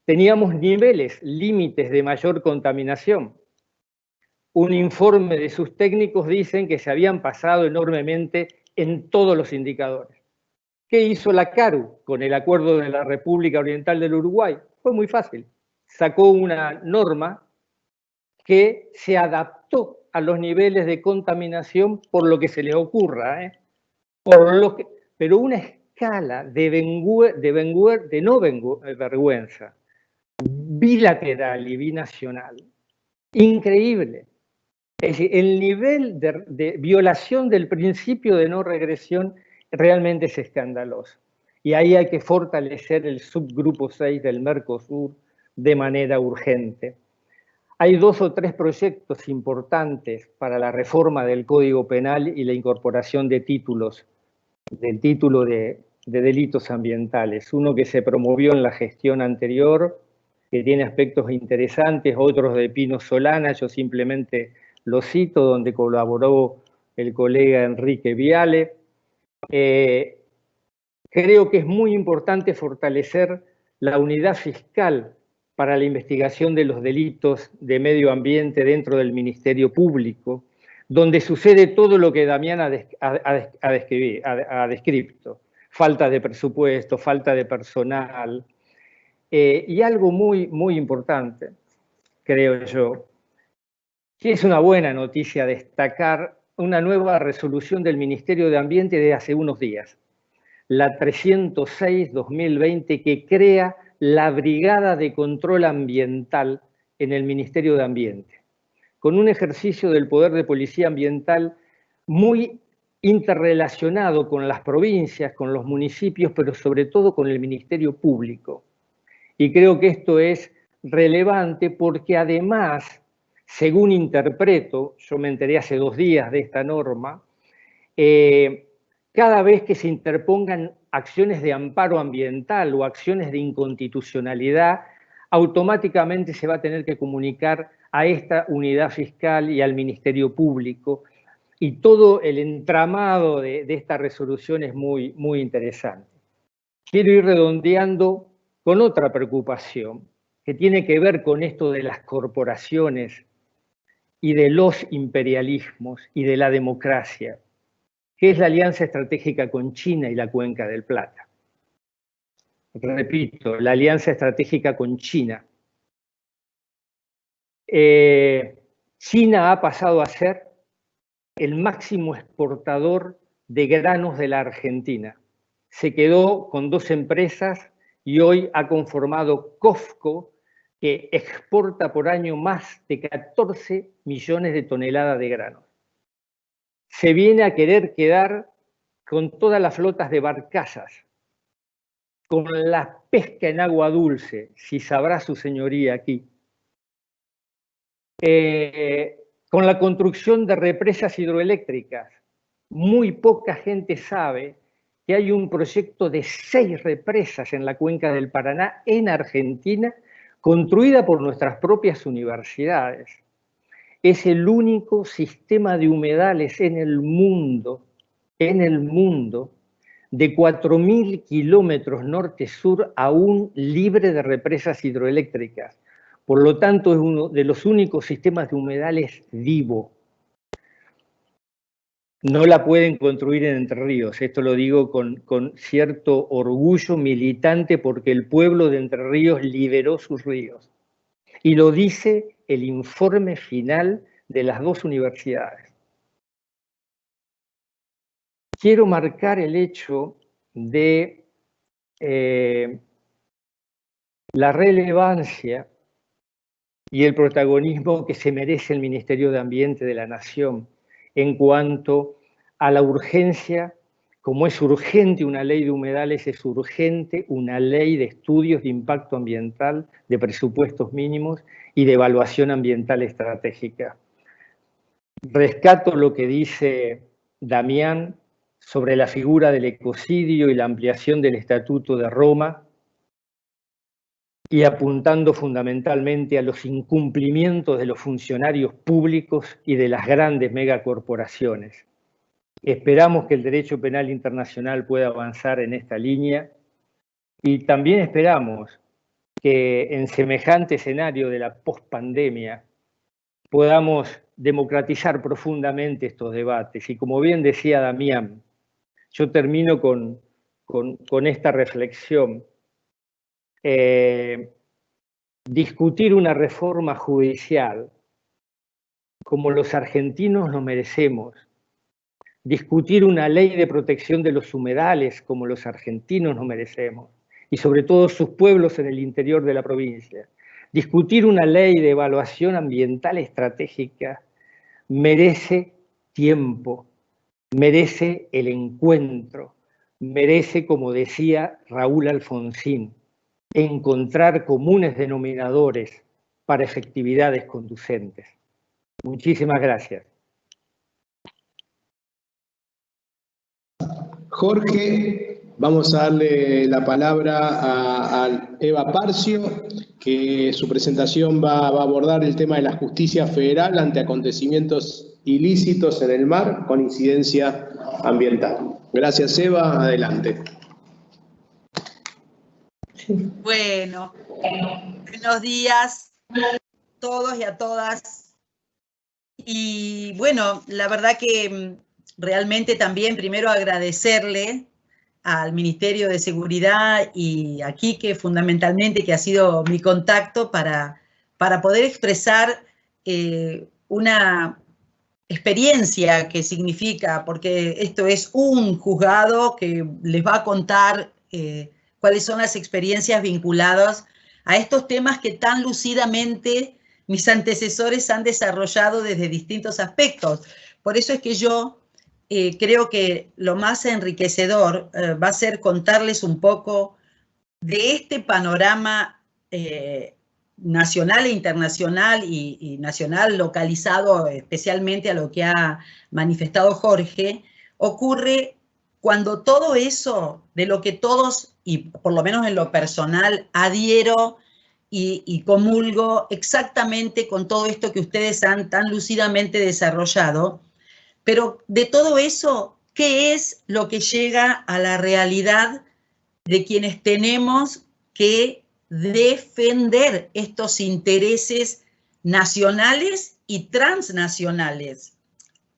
Teníamos niveles, límites de mayor contaminación. Un informe de sus técnicos dicen que se habían pasado enormemente en todos los indicadores. ¿Qué hizo la CARU con el acuerdo de la República Oriental del Uruguay? Fue muy fácil. Sacó una norma que se adaptó a los niveles de contaminación por lo que se les ocurra, pero una escala de no vergüenza, bilateral y binacional, increíble. Es decir, el nivel de violación del principio de no regresión realmente es escandaloso. Y ahí hay que fortalecer el subgrupo 6 del Mercosur de manera urgente. Hay 2 o 3 proyectos importantes para la reforma del Código Penal y la incorporación de títulos, del título de delitos ambientales. Uno que se promovió en la gestión anterior, que tiene aspectos interesantes, otros de Pino Solana, yo simplemente lo cito, donde colaboró el colega Enrique Viale. Creo que es muy importante fortalecer la unidad fiscal para la investigación de los delitos de medio ambiente dentro del Ministerio Público, donde sucede todo lo que Damián ha descrito. Falta de presupuesto, falta de personal. Y algo muy, muy importante, creo yo, que es una buena noticia destacar una nueva resolución del Ministerio de Ambiente de hace unos días, la 306-2020, que crea la Brigada de Control Ambiental en el Ministerio de Ambiente, con un ejercicio del poder de policía ambiental muy interrelacionado con las provincias, con los municipios, pero sobre todo con el Ministerio Público. Y creo que esto es relevante porque además, según interpreto, yo me enteré hace 2 días de esta norma, cada vez que se interpongan acciones de amparo ambiental o acciones de inconstitucionalidad, automáticamente se va a tener que comunicar a esta unidad fiscal y al Ministerio Público. Y todo el entramado de esta resolución es muy, muy interesante. Quiero ir redondeando con otra preocupación que tiene que ver con esto de las corporaciones y de los imperialismos y de la democracia, que es la alianza estratégica con China y la Cuenca del Plata. Repito, la alianza estratégica con China. China ha pasado a ser el máximo exportador de granos de la Argentina. Se quedó con 2 empresas y hoy ha conformado COFCO, que exporta por año más de 14 millones de toneladas de granos. Se viene a querer quedar con todas las flotas de barcazas, con la pesca en agua dulce, si sabrá su señoría aquí, con la construcción de represas hidroeléctricas. Muy poca gente sabe que hay un proyecto de 6 represas en la cuenca del Paraná, en Argentina, construida por nuestras propias universidades. Es el único sistema de humedales en el mundo, de 4.000 kilómetros norte-sur aún libre de represas hidroeléctricas. Por lo tanto, es uno de los únicos sistemas de humedales vivo. No la pueden construir en Entre Ríos. Esto lo digo con cierto orgullo militante porque el pueblo de Entre Ríos liberó sus ríos. Y lo dice el informe final de las 2 universidades. Quiero marcar el hecho de la relevancia y el protagonismo que se merece el Ministerio de Ambiente de la Nación en cuanto a la urgencia. Como es urgente una ley de humedales, es urgente una ley de estudios de impacto ambiental, de presupuestos mínimos y de evaluación ambiental estratégica. Rescato lo que dice Damián sobre la figura del ecocidio y la ampliación del Estatuto de Roma. y apuntando fundamentalmente a los incumplimientos de los funcionarios públicos y de las grandes megacorporaciones. Esperamos que el derecho penal internacional pueda avanzar en esta línea y también esperamos que en semejante escenario de la pospandemia podamos democratizar profundamente estos debates. Y como bien decía Damián, yo termino con esta reflexión. Discutir una reforma judicial como los argentinos nos merecemos, discutir una ley de protección de los humedales como los argentinos nos merecemos, y sobre todo sus pueblos en el interior de la provincia, discutir una ley de evaluación ambiental estratégica merece tiempo, merece el encuentro, merece, como decía Raúl Alfonsín, encontrar comunes denominadores para efectividades conducentes. Muchísimas gracias. Jorge, vamos a darle la palabra a Eva Parcio, que su presentación va a abordar el tema de la justicia federal ante acontecimientos ilícitos en el mar con incidencia ambiental. Gracias, Eva. Adelante. Bueno, buenos días a todos y a todas. Y bueno, la verdad que realmente también primero agradecerle al Ministerio de Seguridad y a Quique fundamentalmente, que ha sido mi contacto para poder expresar una experiencia que significa, porque esto es un juzgado que les va a contar cuáles son las experiencias vinculadas a estos temas que tan lúcidamente mis antecesores han desarrollado desde distintos aspectos. Por eso es que yo creo que lo más enriquecedor va a ser contarles un poco de este panorama nacional e internacional y nacional localizado especialmente a lo que ha manifestado Jorge, ocurre cuando todo eso de lo que todos, y por lo menos en lo personal, adhiero y comulgo exactamente con todo esto que ustedes han tan lúcidamente desarrollado, pero de todo eso, ¿qué es lo que llega a la realidad de quienes tenemos que defender estos intereses nacionales y transnacionales?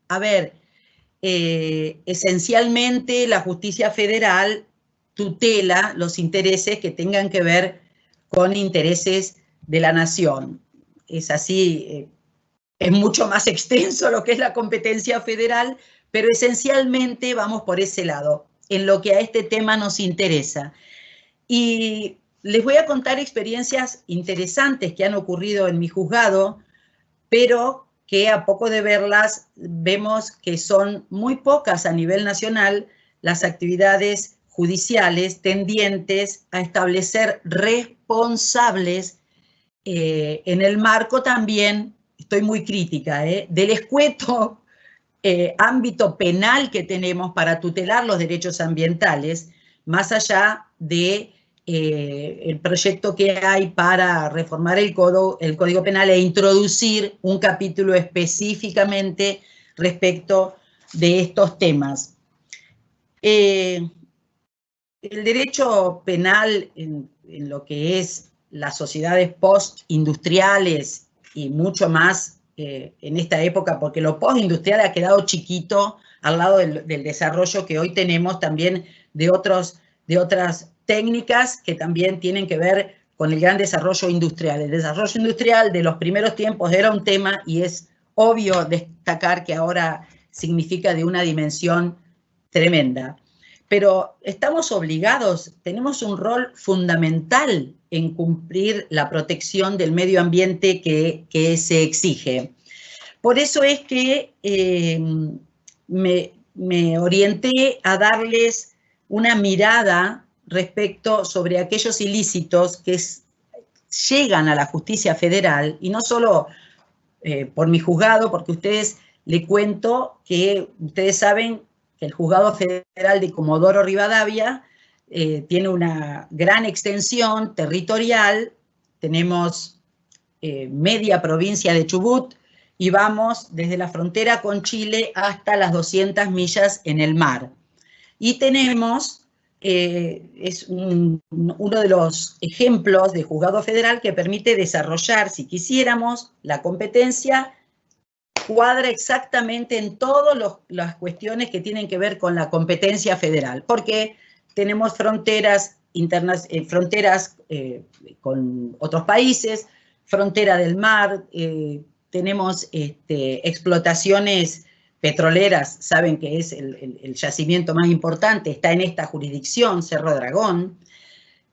A ver, esencialmente la justicia federal tutela los intereses que tengan que ver con intereses de la nación. Es así, es mucho más extenso lo que es la competencia federal, pero esencialmente vamos por ese lado, en lo que a este tema nos interesa. Y les voy a contar experiencias interesantes que han ocurrido en mi juzgado, pero que a poco de verlas vemos que son muy pocas a nivel nacional las actividades judiciales tendientes a establecer responsables en el marco también, estoy muy crítica, del escueto ámbito penal que tenemos para tutelar los derechos ambientales, más allá de el proyecto que hay para reformar el Código Penal e introducir un capítulo específicamente respecto de estos temas. El derecho penal en lo que es las sociedades postindustriales y mucho más en esta época, porque lo postindustrial ha quedado chiquito al lado del desarrollo que hoy tenemos también de otras técnicas que también tienen que ver con el gran desarrollo industrial. El desarrollo industrial de los primeros tiempos era un tema y es obvio destacar que ahora significa de una dimensión tremenda. Pero estamos obligados, tenemos un rol fundamental en cumplir la protección del medio ambiente que se exige. Por eso es que me orienté a darles una mirada respecto sobre aquellos ilícitos que llegan a la justicia federal, y no solo por mi juzgado, porque ustedes le cuento que ustedes saben que el Juzgado Federal de Comodoro Rivadavia tiene una gran extensión territorial tenemos media provincia de Chubut y vamos desde la frontera con Chile hasta las 200 millas en el mar. Y tenemos, es uno de los ejemplos de juzgado federal que permite desarrollar, si quisiéramos, la competencia, cuadra exactamente en todas las cuestiones que tienen que ver con la competencia federal, porque tenemos fronteras internas, fronteras con otros países, frontera del mar, tenemos explotaciones petroleras, saben que es el yacimiento más importante, está en esta jurisdicción, Cerro Dragón,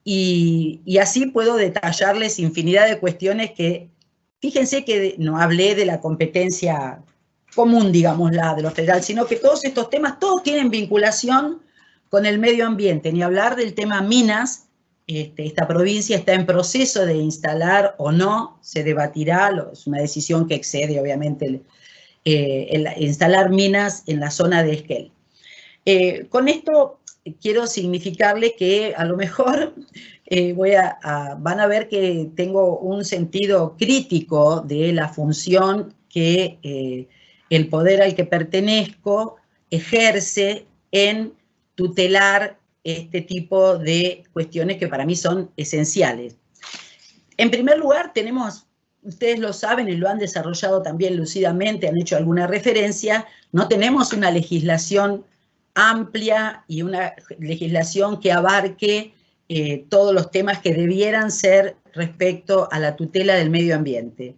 y así puedo detallarles infinidad de cuestiones que, fíjense que no hablé de la competencia común, digámosla, de lo federal, sino que todos estos temas, todos tienen vinculación con el medio ambiente, ni hablar del tema minas. Esta provincia está en proceso de instalar o no, se debatirá, es una decisión que excede obviamente el instalar minas en la zona de Esquel. Con esto quiero significarle que a lo mejor van a ver que tengo un sentido crítico de la función que el poder al que pertenezco ejerce en tutelar este tipo de cuestiones que para mí son esenciales. En primer lugar, tenemos, ustedes lo saben y lo han desarrollado también lúcidamente, han hecho alguna referencia, no tenemos una legislación amplia y una legislación que abarque todos los temas que debieran ser respecto a la tutela del medio ambiente.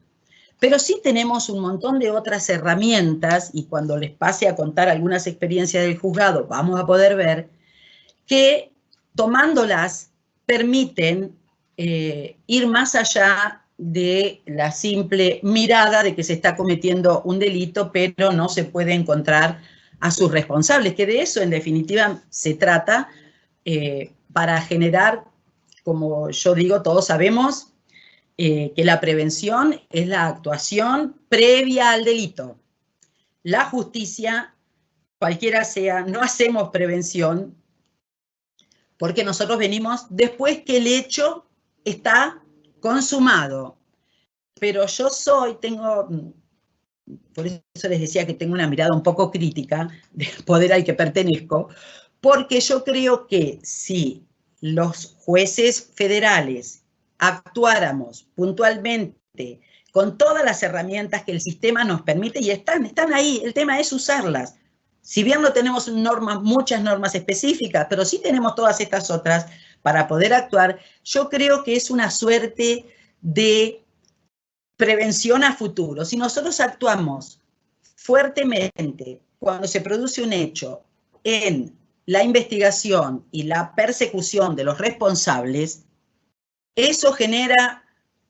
Pero sí tenemos un montón de otras herramientas, y cuando les pase a contar algunas experiencias del juzgado, vamos a poder ver que tomándolas permiten ir más allá de la simple mirada de que se está cometiendo un delito, pero no se puede encontrar a sus responsables, que de eso en definitiva se trata, para generar, como yo digo, todos sabemos que la prevención es la actuación previa al delito. La justicia, cualquiera sea, no hacemos prevención, porque nosotros venimos después que el hecho está consumado. Pero yo por eso les decía que tengo una mirada un poco crítica del poder al que pertenezco, porque yo creo que si los jueces federales actuáramos puntualmente con todas las herramientas que el sistema nos permite, y están ahí, el tema es usarlas. Si bien no tenemos muchas normas específicas, pero sí tenemos todas estas otras para poder actuar, yo creo que es una suerte de prevención a futuro. Si nosotros actuamos fuertemente cuando se produce un hecho en la investigación y la persecución de los responsables, eso genera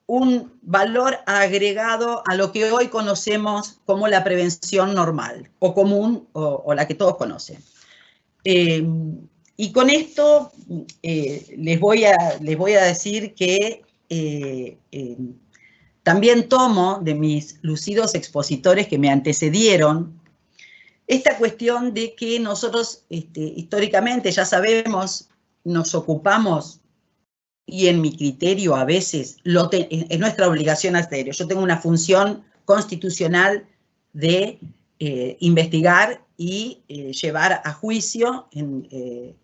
un valor agregado a lo que hoy conocemos como la prevención normal o común o la que todos conocen. Y con esto les voy a decir que también tomo de mis lucidos expositores que me antecedieron esta cuestión de que nosotros históricamente, ya sabemos, nos ocupamos, y en mi criterio a veces es nuestra obligación hacerlo. Yo tengo una función constitucional de investigar y llevar a juicio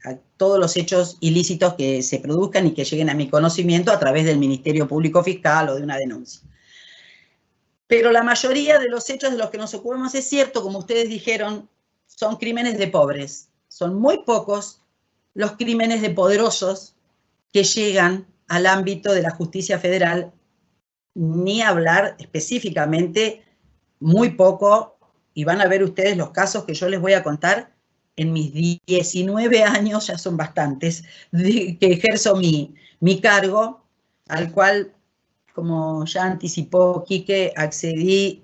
a todos los hechos ilícitos que se produzcan y que lleguen a mi conocimiento a través del Ministerio Público Fiscal o de una denuncia. Pero la mayoría de los hechos de los que nos ocupamos, es cierto, como ustedes dijeron, son crímenes de pobres. Son muy pocos los crímenes de poderosos que llegan al ámbito de la justicia federal, ni hablar específicamente, muy poco, y van a ver ustedes los casos que yo les voy a contar en mis 19 años, ya son bastantes, que ejerzo mi cargo, al cual, como ya anticipó Quique, accedí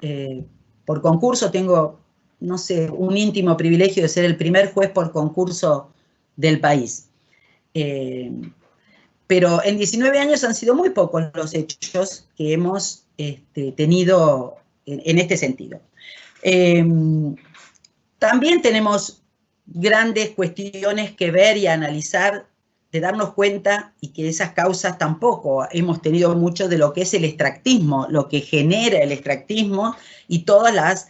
por concurso. Tengo, no sé, un íntimo privilegio de ser el primer juez por concurso del país. Pero en 19 años han sido muy pocos los hechos que hemos tenido en este sentido. También tenemos grandes cuestiones que ver y analizar de darnos cuenta y que esas causas tampoco hemos tenido mucho de lo que es el extractivismo, lo que genera el extractivismo y todas las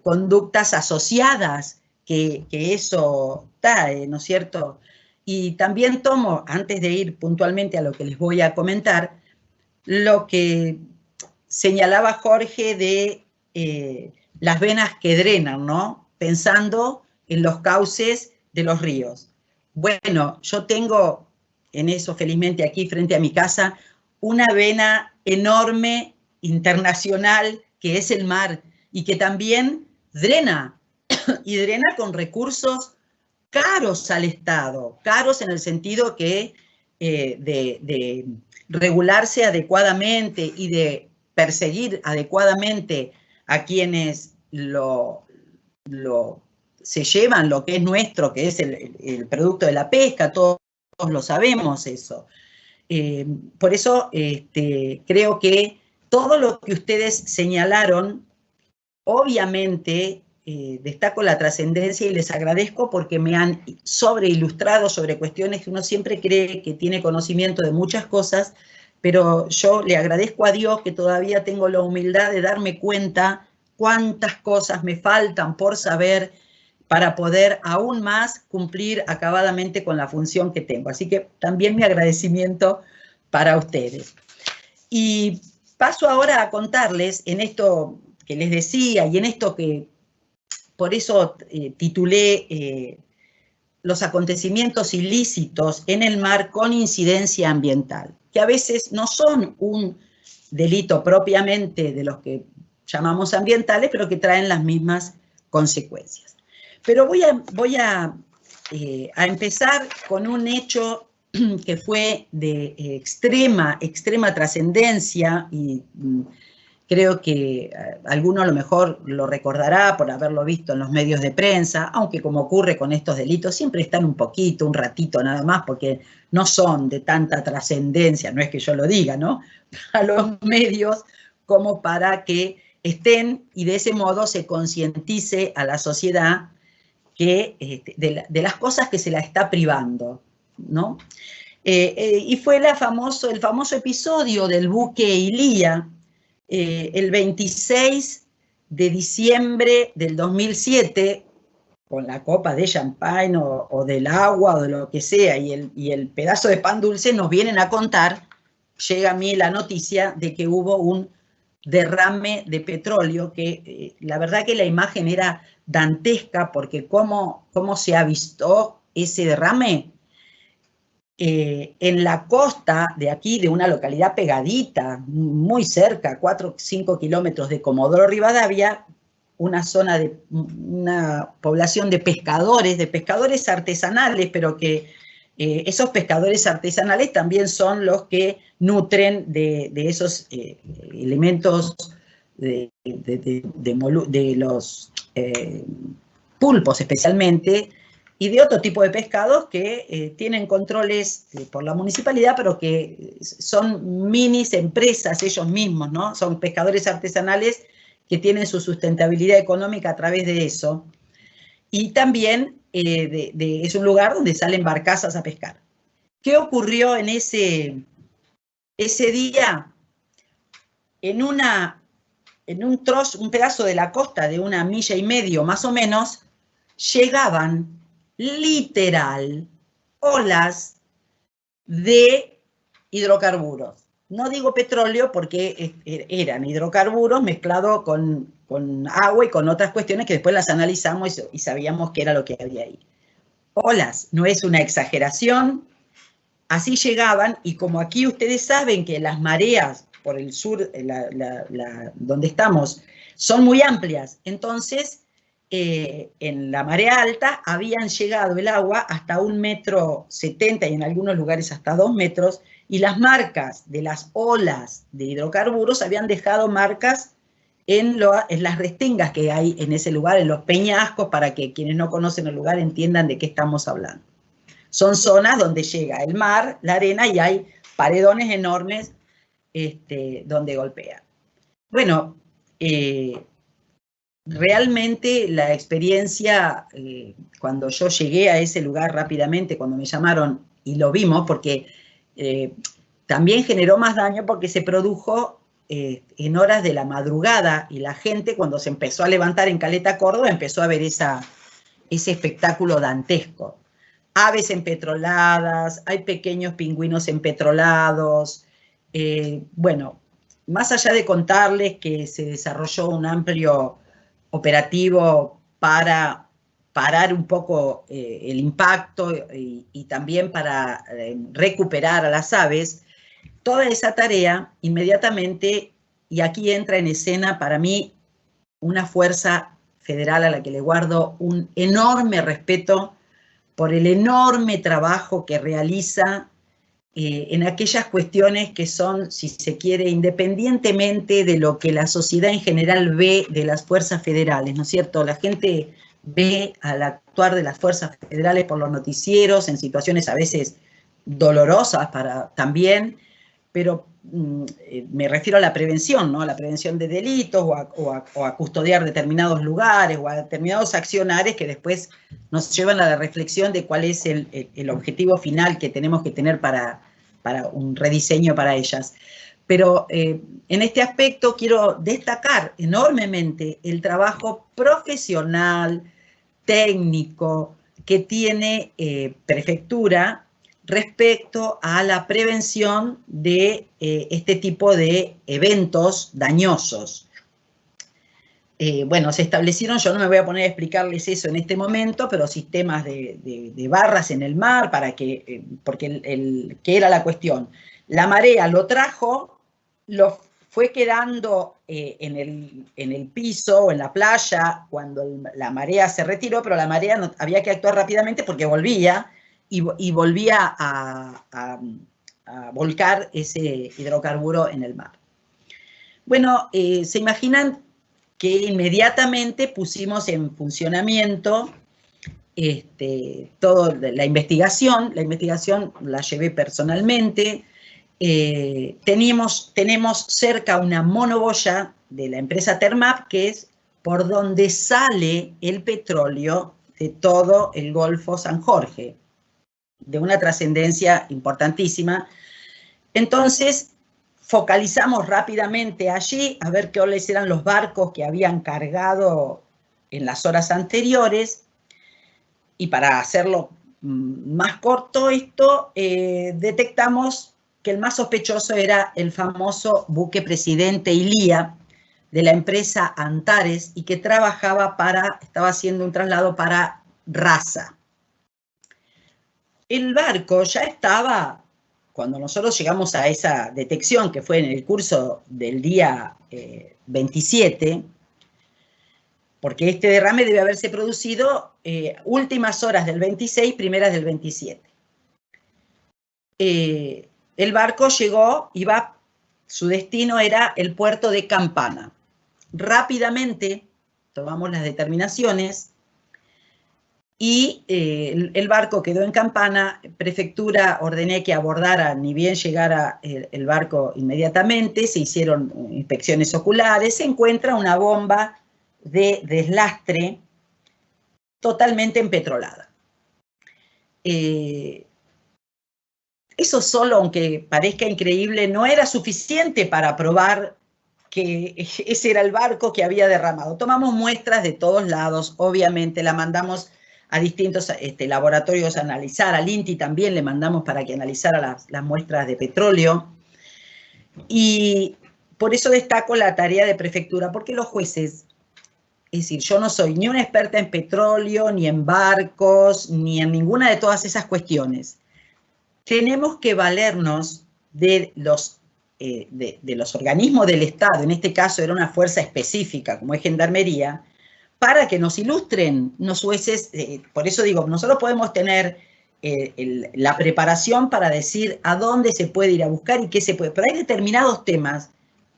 conductas asociadas que eso trae, ¿no es cierto? Y también tomo, antes de ir puntualmente a lo que les voy a comentar, lo que señalaba Jorge de las venas que drenan, ¿no? Pensando en los cauces de los ríos. Bueno, yo tengo en eso, felizmente, aquí frente a mi casa, una vena enorme, internacional, que es el mar, y que también drena, y drena con recursos caros al Estado, caros en el sentido que de regularse adecuadamente y de perseguir adecuadamente a quienes se llevan lo que es nuestro, que es el producto de la pesca, todos lo sabemos eso. Por eso creo que todo lo que ustedes señalaron, obviamente destaco la trascendencia y les agradezco porque me han sobreilustrado sobre cuestiones que uno siempre cree que tiene conocimiento de muchas cosas, pero yo le agradezco a Dios que todavía tengo la humildad de darme cuenta cuántas cosas me faltan por saber para poder aún más cumplir acabadamente con la función que tengo. Así que también mi agradecimiento para ustedes. Y paso ahora a contarles en esto que les decía y en esto que por eso titulé los acontecimientos ilícitos en el mar con incidencia ambiental, que a veces no son un delito propiamente de los que llamamos ambientales, pero que traen las mismas consecuencias. Pero voy a empezar con un hecho que fue de extrema trascendencia y creo que alguno a lo mejor lo recordará por haberlo visto en los medios de prensa, aunque como ocurre con estos delitos, siempre están un poquito, un ratito nada más, porque no son de tanta trascendencia, no es que yo lo diga, ¿no? A los medios como para que estén y de ese modo se concientice a la sociedad que, de las cosas que se la está privando, ¿no? Y fue el famoso episodio del buque Ilía, el 26 de diciembre del 2007, con la copa de champán o del agua o de lo que sea, y el pedazo de pan dulce nos vienen a contar, llega a mí la noticia de que hubo un derrame de petróleo, que la verdad que la imagen era dantesca, porque cómo se ha visto ese derrame en la costa de aquí, de una localidad pegadita, muy cerca, 4 o 5 kilómetros de Comodoro Rivadavia, una zona de una población de pescadores artesanales, pero que esos pescadores artesanales también son los que nutren de esos elementos de los pulpos especialmente, y de otro tipo de pescados que tienen controles por la municipalidad, pero que son minis empresas ellos mismos, ¿no? Son pescadores artesanales que tienen su sustentabilidad económica a través de eso. Y también es un lugar donde salen barcazas a pescar. ¿Qué ocurrió en ese día? En un pedazo de la costa de 1,5 millas más o menos, llegaban literal olas de hidrocarburos. No digo petróleo porque eran hidrocarburos mezclados con agua y con otras cuestiones que después las analizamos y sabíamos qué era lo que había ahí. Olas, no es una exageración, así llegaban, y como aquí ustedes saben que las mareas por el sur, donde estamos, son muy amplias, entonces en la marea alta habían llegado el agua hasta 1,70 metros y en algunos lugares hasta 2 metros, y las marcas de las olas de hidrocarburos habían dejado marcas en las restingas que hay en ese lugar, en los peñascos, para que quienes no conocen el lugar entiendan de qué estamos hablando. Son zonas donde llega el mar, la arena, y hay paredones enormes donde golpea. Bueno, realmente la experiencia, cuando yo llegué a ese lugar rápidamente, cuando me llamaron y lo vimos porque también generó más daño porque se produjo en horas de la madrugada y la gente cuando se empezó a levantar en Caleta, Córdoba, empezó a ver ese espectáculo dantesco. Aves empetroladas, hay pequeños pingüinos empetrolados. Bueno, más allá de contarles que se desarrolló un amplio operativo para parar un poco el impacto y también para recuperar a las aves, toda esa tarea inmediatamente, y aquí entra en escena para mí una fuerza federal a la que le guardo un enorme respeto por el enorme trabajo que realiza en aquellas cuestiones que son, si se quiere, independientemente de lo que la sociedad en general ve de las fuerzas federales, ¿no es cierto? La gente ve al actuar de las fuerzas federales por los noticieros en situaciones a veces dolorosas también, pero me refiero a la prevención, ¿no? A la prevención de delitos o a custodiar determinados lugares o a determinados accionares que después nos llevan a la reflexión de cuál es el objetivo final que tenemos que tener para un rediseño para ellas. Pero en este aspecto quiero destacar enormemente el trabajo profesional, técnico, que tiene Prefectura respecto a la prevención de este tipo de eventos dañosos. Bueno, se establecieron, yo no me voy a poner a explicarles eso en este momento, pero sistemas de barras en el mar, porque ¿qué era la cuestión? La marea lo trajo, lo fue quedando en el piso o en la playa cuando la marea se retiró, pero la marea había que actuar rápidamente porque volvía, y volvía a volcar ese hidrocarburo en el mar. Bueno, se imaginan que inmediatamente pusimos en funcionamiento toda la investigación la llevé personalmente, tenemos cerca una monoboya de la empresa Termap, que es por donde sale el petróleo de todo el Golfo San Jorge, de una trascendencia importantísima. Entonces, focalizamos rápidamente allí a ver cuáles eran los barcos que habían cargado en las horas anteriores, y para hacerlo más corto esto, detectamos que el más sospechoso era el famoso buque Presidente Ilía de la empresa Antares y que estaba haciendo un traslado para Raza. El barco ya estaba, cuando nosotros llegamos a esa detección, que fue en el curso del día 27, porque este derrame debe haberse producido últimas horas del 26, primeras del 27. El barco llegó, su destino era el puerto de Campana. Rápidamente tomamos las determinaciones y el barco quedó en Campana. Prefectura ordené que abordara, ni bien llegara el barco inmediatamente, se hicieron inspecciones oculares, se encuentra una bomba de deslastre totalmente empetrolada. Eso solo, aunque parezca increíble, no era suficiente para probar que ese era el barco que había derramado. Tomamos muestras de todos lados, obviamente, la mandamos a distintos laboratorios a analizar, al INTI también le mandamos para que analizara las muestras de petróleo, y por eso destaco la tarea de Prefectura, porque los jueces, es decir, yo no soy ni una experta en petróleo, ni en barcos, ni en ninguna de todas esas cuestiones. Tenemos que valernos de los organismos del Estado, en este caso era una fuerza específica como es Gendarmería, para que nos ilustren los jueces. Por eso digo, nosotros podemos tener la preparación para decir a dónde se puede ir a buscar y qué se puede, pero hay determinados temas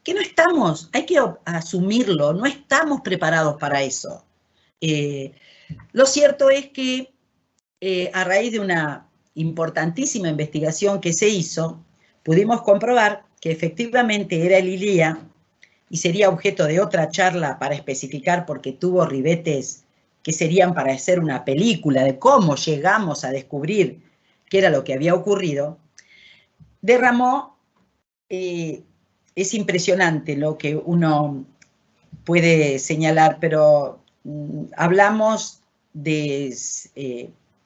que no estamos, hay que asumirlo, no estamos preparados para eso. Lo cierto es que a raíz de una importantísima investigación que se hizo, pudimos comprobar que efectivamente era el Ilía, y sería objeto de otra charla para especificar, porque tuvo ribetes que serían para hacer una película de cómo llegamos a descubrir qué era lo que había ocurrido, derramó, es impresionante lo que uno puede señalar, pero hablamos de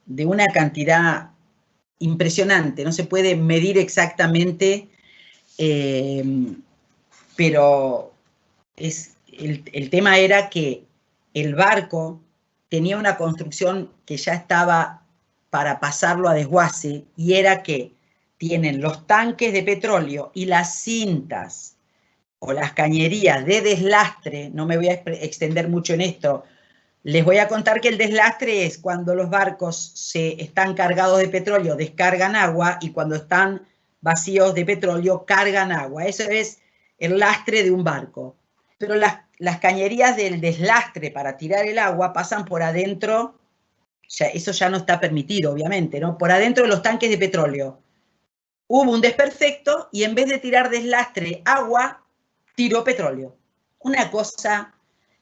una cantidad impresionante, no se puede medir exactamente, pero el tema era que el barco tenía una construcción que ya estaba para pasarlo a desguace, y era que tienen los tanques de petróleo y las cintas o las cañerías de deslastre. No me voy a extender mucho en esto. Les voy a contar que el deslastre es cuando los barcos están cargados de petróleo, descargan agua, y cuando están vacíos de petróleo, cargan agua. Eso es el lastre de un barco. Pero las cañerías del deslastre para tirar el agua pasan por adentro, eso ya no está permitido, obviamente, ¿no? Por adentro de los tanques de petróleo. Hubo un desperfecto y en vez de tirar deslastre agua, tiró petróleo. Una cosa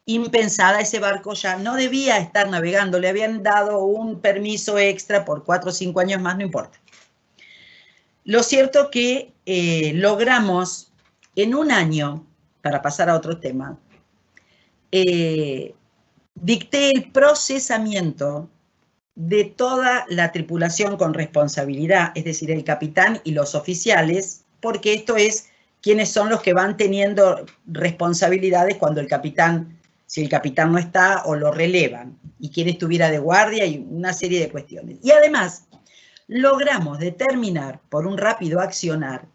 impensada. Ese barco ya no debía estar navegando, le habían dado un permiso extra por 4 o 5 años más, no importa. Lo cierto que logramos en un año, para pasar a otro tema, dicté el procesamiento de toda la tripulación con responsabilidad, es decir, el capitán y los oficiales, porque esto es quienes son los que van teniendo responsabilidades cuando si el capitán no está o lo relevan, y quien estuviera de guardia, y una serie de cuestiones. Y además, logramos determinar por un rápido accionar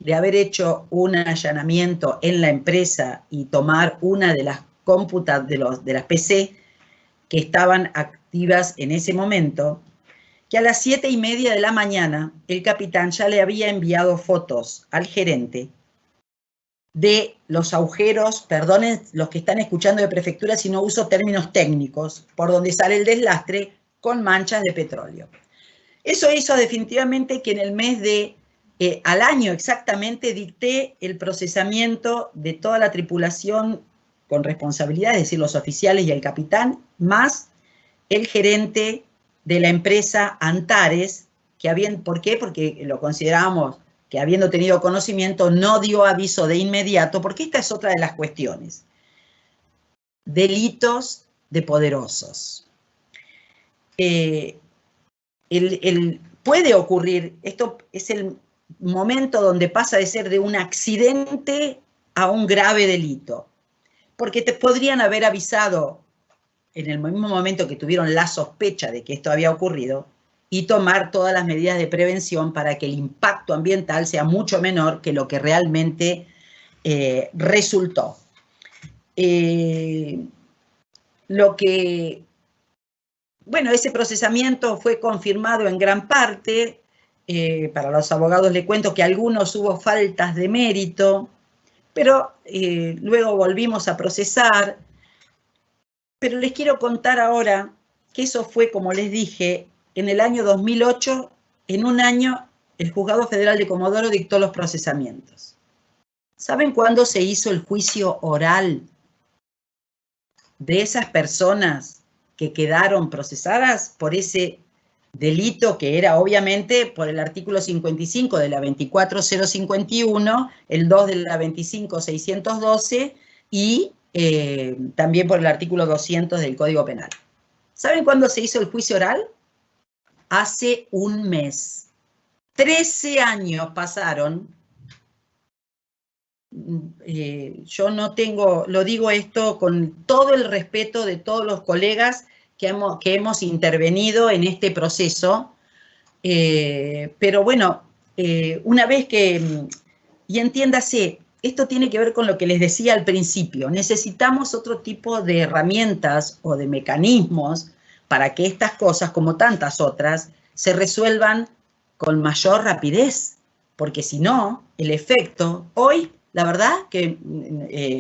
de haber hecho un allanamiento en la empresa y tomar una de las de las PC que estaban activas en ese momento, que a las 7:30 de la mañana el capitán ya le había enviado fotos al gerente de los agujeros, perdonen los que están escuchando de prefectura si no uso términos técnicos, por donde sale el deslastre con manchas de petróleo. Eso hizo definitivamente que en el mes al año exactamente, dicté el procesamiento de toda la tripulación con responsabilidad, es decir, los oficiales y el capitán, más el gerente de la empresa Antares, ¿por qué? Porque lo considerábamos que, habiendo tenido conocimiento, no dio aviso de inmediato, porque esta es otra de las cuestiones. Delitos de poderosos. Puede ocurrir, esto es el momento donde pasa de ser de un accidente a un grave delito, porque te podrían haber avisado en el mismo momento que tuvieron la sospecha de que esto había ocurrido, y tomar todas las medidas de prevención para que el impacto ambiental sea mucho menor que lo que realmente resultó. Ese procesamiento fue confirmado en gran parte. Para los abogados les cuento que algunos hubo faltas de mérito, pero luego volvimos a procesar. Pero les quiero contar ahora que eso fue, como les dije, en el año 2008, en un año, el Juzgado Federal de Comodoro dictó los procesamientos. ¿Saben cuándo se hizo el juicio oral de esas personas que quedaron procesadas por ese delito, que era obviamente por el artículo 55 de la 24051, el 2 de la 25612 y también por el artículo 200 del Código Penal? ¿Saben cuándo se hizo el juicio oral? Hace un mes. 13 años pasaron. Yo no tengo, lo digo esto con todo el respeto de todos los colegas que hemos intervenido en este proceso, pero bueno, una vez que, y entiéndase, esto tiene que ver con lo que les decía al principio, necesitamos otro tipo de herramientas o de mecanismos para que estas cosas, como tantas otras, se resuelvan con mayor rapidez, porque si no, el efecto, hoy, la verdad que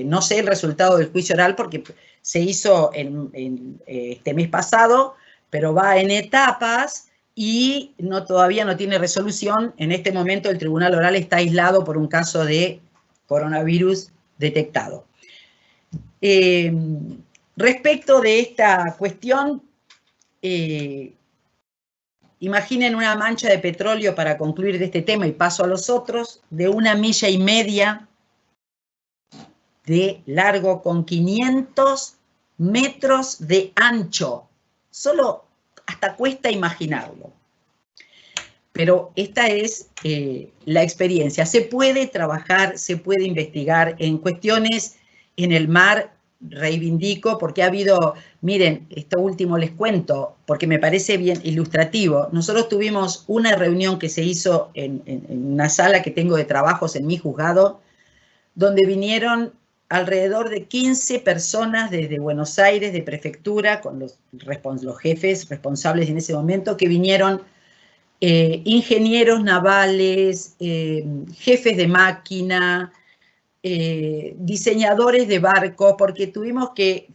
no sé el resultado del juicio oral porque se hizo este mes pasado, pero va en etapas y todavía no tiene resolución. En este momento el tribunal oral está aislado por un caso de coronavirus detectado. Respecto de esta cuestión, imaginen una mancha de petróleo, para concluir de este tema y paso a los otros, de 1,5 millas de largo con 500 metros de ancho. Solo hasta cuesta imaginarlo. Pero esta es la experiencia. Se puede trabajar, se puede investigar en cuestiones en el mar. Reivindico porque ha habido, miren, esto último les cuento, porque me parece bien ilustrativo. Nosotros tuvimos una reunión que se hizo en una sala que tengo de trabajos en mi juzgado, donde vinieron alrededor de 15 personas desde Buenos Aires, de prefectura, con los jefes responsables en ese momento, que vinieron ingenieros navales, jefes de máquina, diseñadores de barcos, porque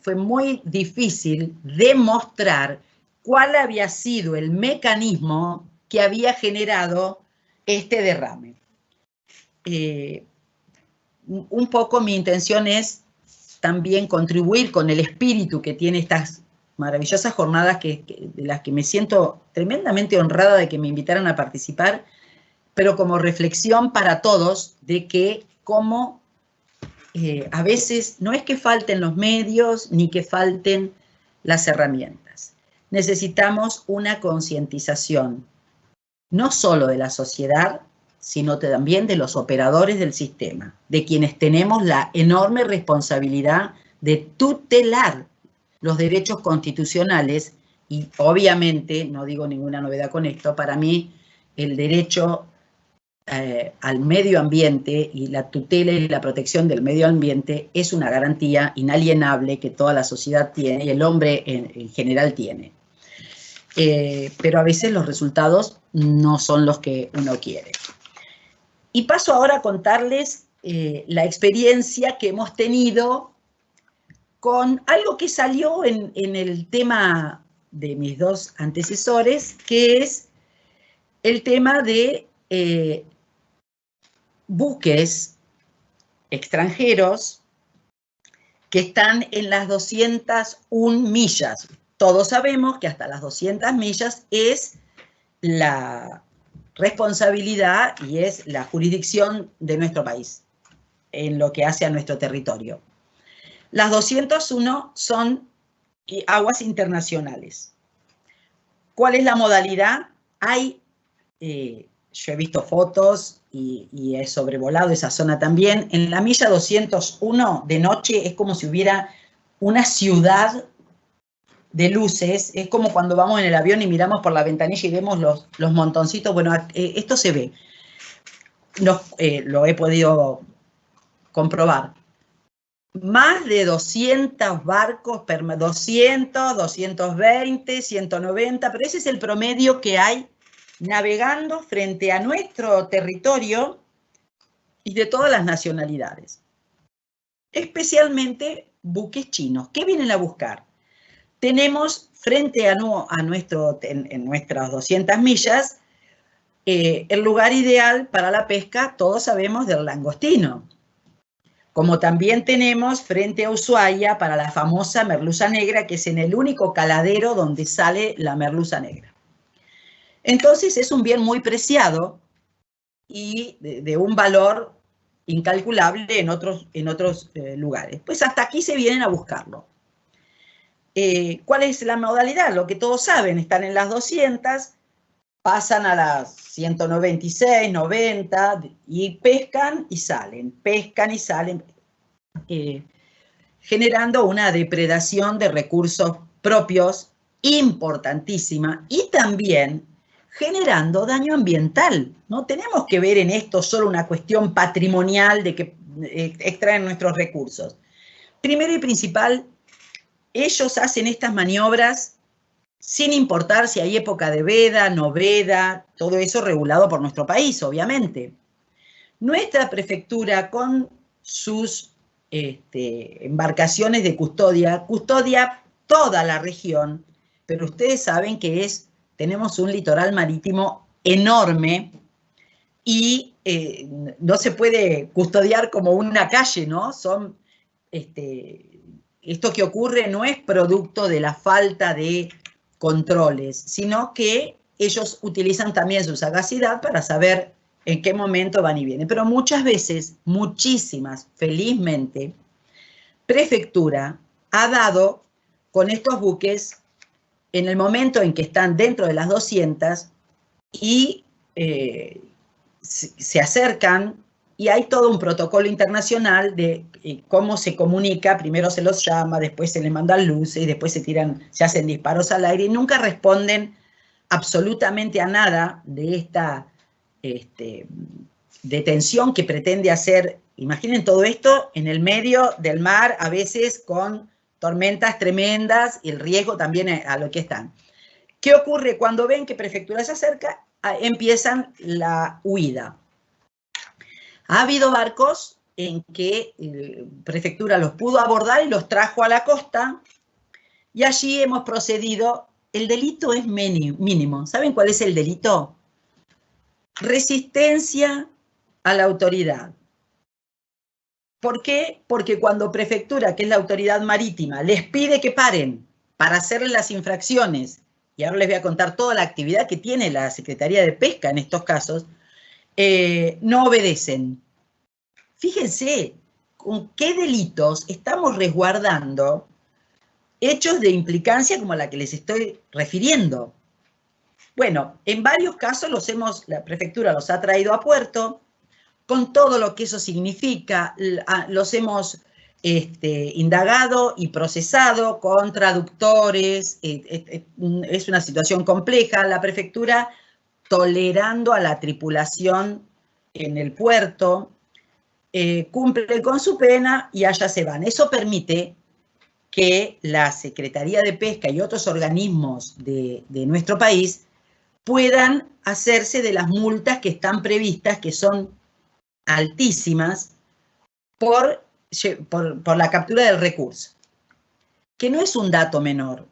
fue muy difícil demostrar cuál había sido el mecanismo que había generado este derrame. Un poco mi intención es también contribuir con el espíritu que tiene estas maravillosas jornadas de las que me siento tremendamente honrada de que me invitaran a participar, pero como reflexión para todos de que como a veces no es que falten los medios ni que falten las herramientas. Necesitamos una concientización, no solo de la sociedad, sino también de los operadores del sistema, de quienes tenemos la enorme responsabilidad de tutelar los derechos constitucionales y obviamente, no digo ninguna novedad con esto, para mí el derecho al medio ambiente y la tutela y la protección del medio ambiente es una garantía inalienable que toda la sociedad tiene y el hombre en general tiene. Pero a veces los resultados no son los que uno quiere. Y paso ahora a contarles la experiencia que hemos tenido con algo que salió en el tema de mis dos antecesores, que es el tema de buques extranjeros que están en las 201 millas. Todos sabemos que hasta las 200 millas es la responsabilidad y es la jurisdicción de nuestro país en lo que hace a nuestro territorio. Las 201 son aguas internacionales. ¿Cuál es la modalidad? Yo he visto fotos y he sobrevolado esa zona también. En la milla 201 de noche es como si hubiera una ciudad de luces. Es como cuando vamos en el avión y miramos por la ventanilla y vemos los montoncitos. Bueno, esto se ve. Lo he podido comprobar. Más de 200 barcos, 200, 220, 190, pero ese es el promedio que hay navegando frente a nuestro territorio y de todas las nacionalidades. Especialmente buques chinos. ¿Qué vienen a buscar? Tenemos frente en nuestras 200 millas el lugar ideal para la pesca, todos sabemos, del langostino. Como también tenemos frente a Ushuaia para la famosa merluza negra, que es en el único caladero donde sale la merluza negra. Entonces es un bien muy preciado y de un valor incalculable en otros lugares. Pues hasta aquí se vienen a buscarlo. ¿Cuál es la modalidad? Lo que todos saben, están en las 200, pasan a las 196, 90 y pescan y salen, generando una depredación de recursos propios importantísima y también generando daño ambiental. No tenemos que ver en esto solo una cuestión patrimonial de que extraen nuestros recursos. Primero y principal, ellos hacen estas maniobras sin importar si hay época de veda, no veda, todo eso regulado por nuestro país, obviamente. Nuestra prefectura, con sus embarcaciones de custodia toda la región, pero ustedes saben que tenemos un litoral marítimo enorme y no se puede custodiar como una calle, ¿no? Esto que ocurre no es producto de la falta de controles, sino que ellos utilizan también su sagacidad para saber en qué momento van y vienen. Pero muchas veces, muchísimas, felizmente, Prefectura ha dado con estos buques en el momento en que están dentro de las 200 y se acercan, y hay todo un protocolo internacional de cómo se comunica. Primero se los llama, después se les mandan luces, y después se hacen disparos al aire, y nunca responden absolutamente a nada de esta detención que pretende hacer. Imaginen todo esto en el medio del mar, a veces con tormentas tremendas, y el riesgo también a lo que están. ¿Qué ocurre cuando ven que Prefectura se acerca? Empiezan la huida. Ha habido barcos en que Prefectura los pudo abordar y los trajo a la costa, y allí hemos procedido. El delito es mínimo. ¿Saben cuál es el delito? Resistencia a la autoridad. ¿Por qué? Porque cuando Prefectura, que es la autoridad marítima, les pide que paren para hacerles las infracciones, y ahora les voy a contar toda la actividad que tiene la Secretaría de Pesca en estos casos, no obedecen. Fíjense con qué delitos estamos resguardando hechos de implicancia como la que les estoy refiriendo. Bueno, en varios casos la Prefectura los ha traído a puerto, con todo lo que eso significa. Los hemos indagado y procesado con traductores. Es una situación compleja. La Prefectura tolerando a la tripulación en el puerto, cumple con su pena y allá se van. Eso permite que la Secretaría de Pesca y otros organismos de nuestro país puedan hacerse de las multas que están previstas, que son altísimas, por la captura del recurso. Que no es un dato menor,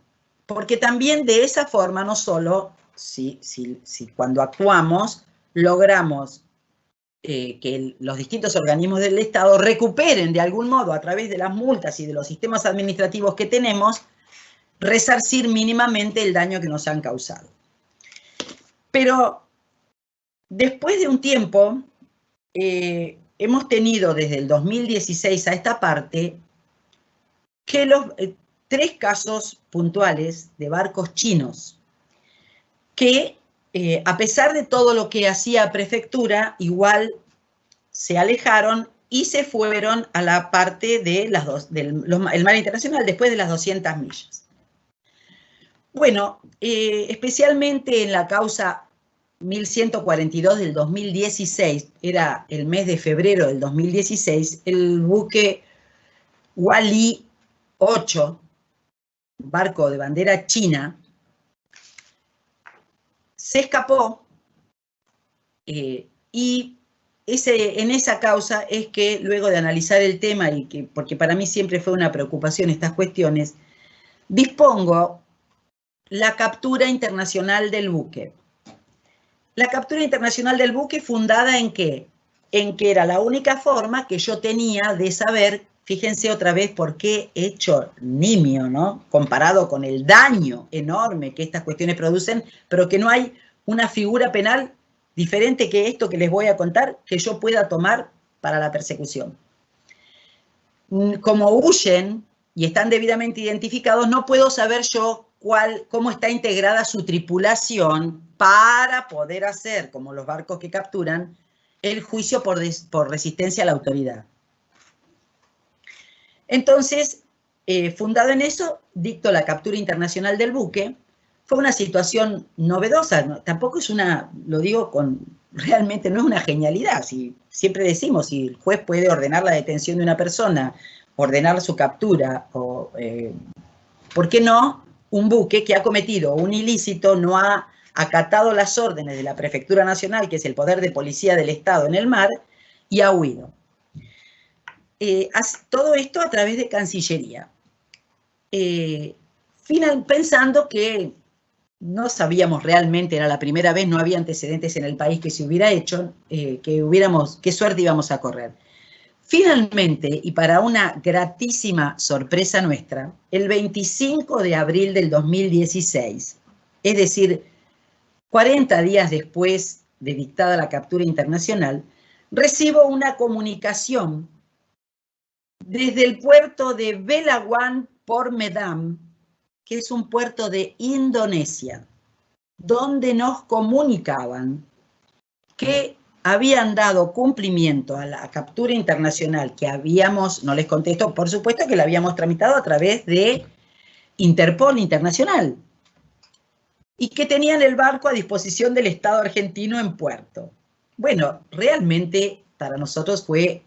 porque también de esa forma, no solo si cuando actuamos logramos que los distintos organismos del Estado recuperen de algún modo, a través de las multas y de los sistemas administrativos que tenemos, resarcir mínimamente el daño que nos han causado. Pero después de un tiempo, hemos tenido desde el 2016 a esta parte que los 3 casos puntuales de barcos chinos que, a pesar de todo lo que hacía Prefectura, igual se alejaron y se fueron a la parte de el mar internacional después de las 200 millas. Bueno, especialmente en la causa 1142 del 2016, era el mes de febrero del 2016, el buque Huali 8, barco de bandera china, se escapó, y en esa causa es que luego de analizar el tema, porque para mí siempre fue una preocupación estas cuestiones, dispongo la captura internacional del buque. La captura internacional del buque fundada ¿en qué? En que era la única forma que yo tenía de saber, fíjense otra vez por qué hecho nimio, ¿no? Comparado con el daño enorme que estas cuestiones producen, pero que no hay una figura penal diferente que esto que les voy a contar que yo pueda tomar para la persecución. Como huyen y están debidamente identificados, no puedo saber yo cómo está integrada su tripulación para poder hacer, como los barcos que capturan, el juicio por resistencia a la autoridad. Entonces, fundado en eso, dicto la captura internacional del buque. Fue una situación novedosa, ¿no? Tampoco es lo digo realmente no es una genialidad. Siempre decimos, si el juez puede ordenar la detención de una persona, ordenar su captura, ¿por qué no un buque que ha cometido un ilícito, no ha acatado las órdenes de la Prefectura Nacional, que es el poder de policía del Estado en el mar, y ha huido? Todo esto a través de Cancillería. Pensando que no sabíamos realmente, era la primera vez, no había antecedentes en el país que se hubiera hecho, qué suerte íbamos a correr. Finalmente, y para una gratísima sorpresa nuestra, el 25 de abril del 2016, es decir, 40 días después de dictada la captura internacional, recibo una comunicación desde el puerto de Belawan por Medan, que es un puerto de Indonesia, donde nos comunicaban que habían dado cumplimiento a la captura internacional que habíamos, no les contesto, por supuesto que la habíamos tramitado a través de Interpol Internacional, y que tenían el barco a disposición del Estado argentino en puerto. Bueno, realmente para nosotros fue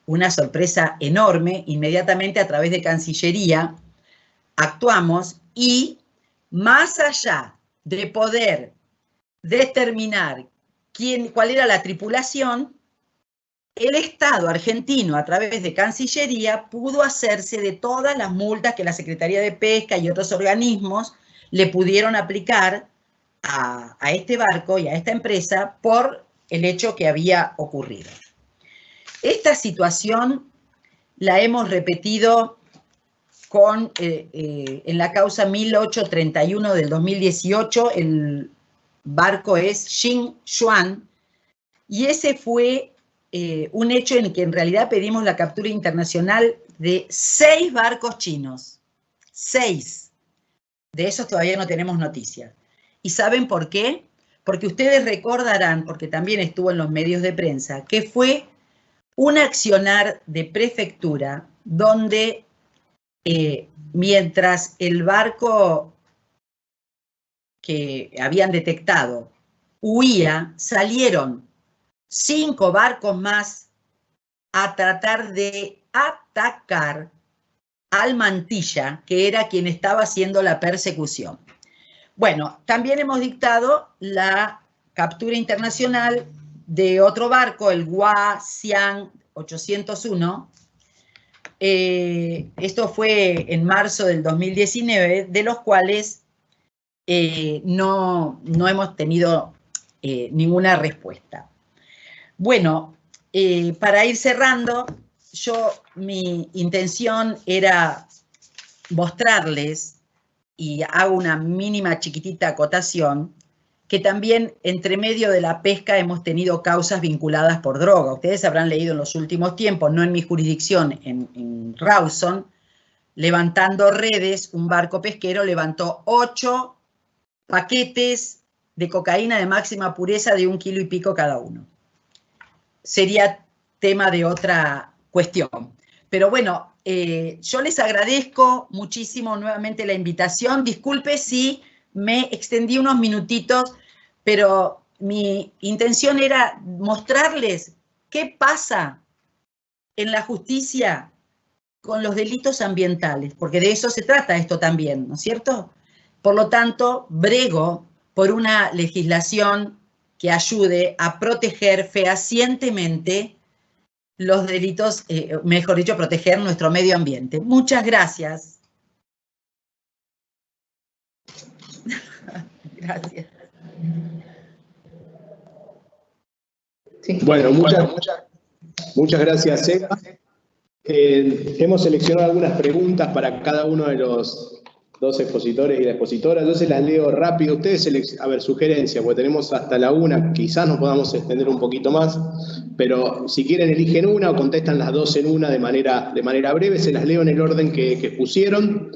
una sorpresa enorme. Inmediatamente a través de Cancillería actuamos y, más allá de poder determinar cuál era la tripulación, el Estado argentino, a través de Cancillería, pudo hacerse de todas las multas que la Secretaría de Pesca y otros organismos le pudieron aplicar a este barco y a esta empresa por el hecho que había ocurrido. Esta situación la hemos repetido en la causa 1831 del 2018, el barco es Xin Xuan, y ese fue un hecho en el que en realidad pedimos la captura internacional de 6 barcos chinos. 6. De esos todavía no tenemos noticias. ¿Y saben por qué? Porque ustedes recordarán, porque también estuvo en los medios de prensa, que fue un accionar de prefectura donde mientras el barco que habían detectado huía, salieron 5 barcos más a tratar de atacar al Mantilla, que era quien estaba haciendo la persecución. Bueno, también hemos dictado la captura internacional de otro barco, el Guaxiang 801. Esto fue en marzo del 2019, de los cuales no hemos tenido ninguna respuesta. Bueno, para ir cerrando, mi intención era mostrarles, y hago una mínima chiquitita acotación, que también entre medio de la pesca hemos tenido causas vinculadas por droga. Ustedes habrán leído en los últimos tiempos, no en mi jurisdicción, en Rawson, levantando redes, un barco pesquero levantó 8 paquetes de cocaína de máxima pureza de 1,5 kilos cada uno. Sería tema de otra cuestión. Pero bueno, yo les agradezco muchísimo nuevamente la invitación. Disculpe si me extendí unos minutitos, pero mi intención era mostrarles qué pasa en la justicia con los delitos ambientales, porque de eso se trata esto también, ¿no es cierto? Por lo tanto, brego por una legislación que ayude a proteger fehacientemente los delitos, mejor dicho, proteger nuestro medio ambiente. Muchas gracias. Gracias. Sí. Bueno, muchas gracias, Eva. Hemos seleccionado algunas preguntas para cada uno de los 2 expositores y la expositora. Yo se las leo rápido. Ustedes, a ver, sugerencia, porque tenemos hasta la 1, quizás nos podamos extender un poquito más, pero si quieren eligen una o contestan las 2 en una de manera breve. Se las leo en el orden que pusieron.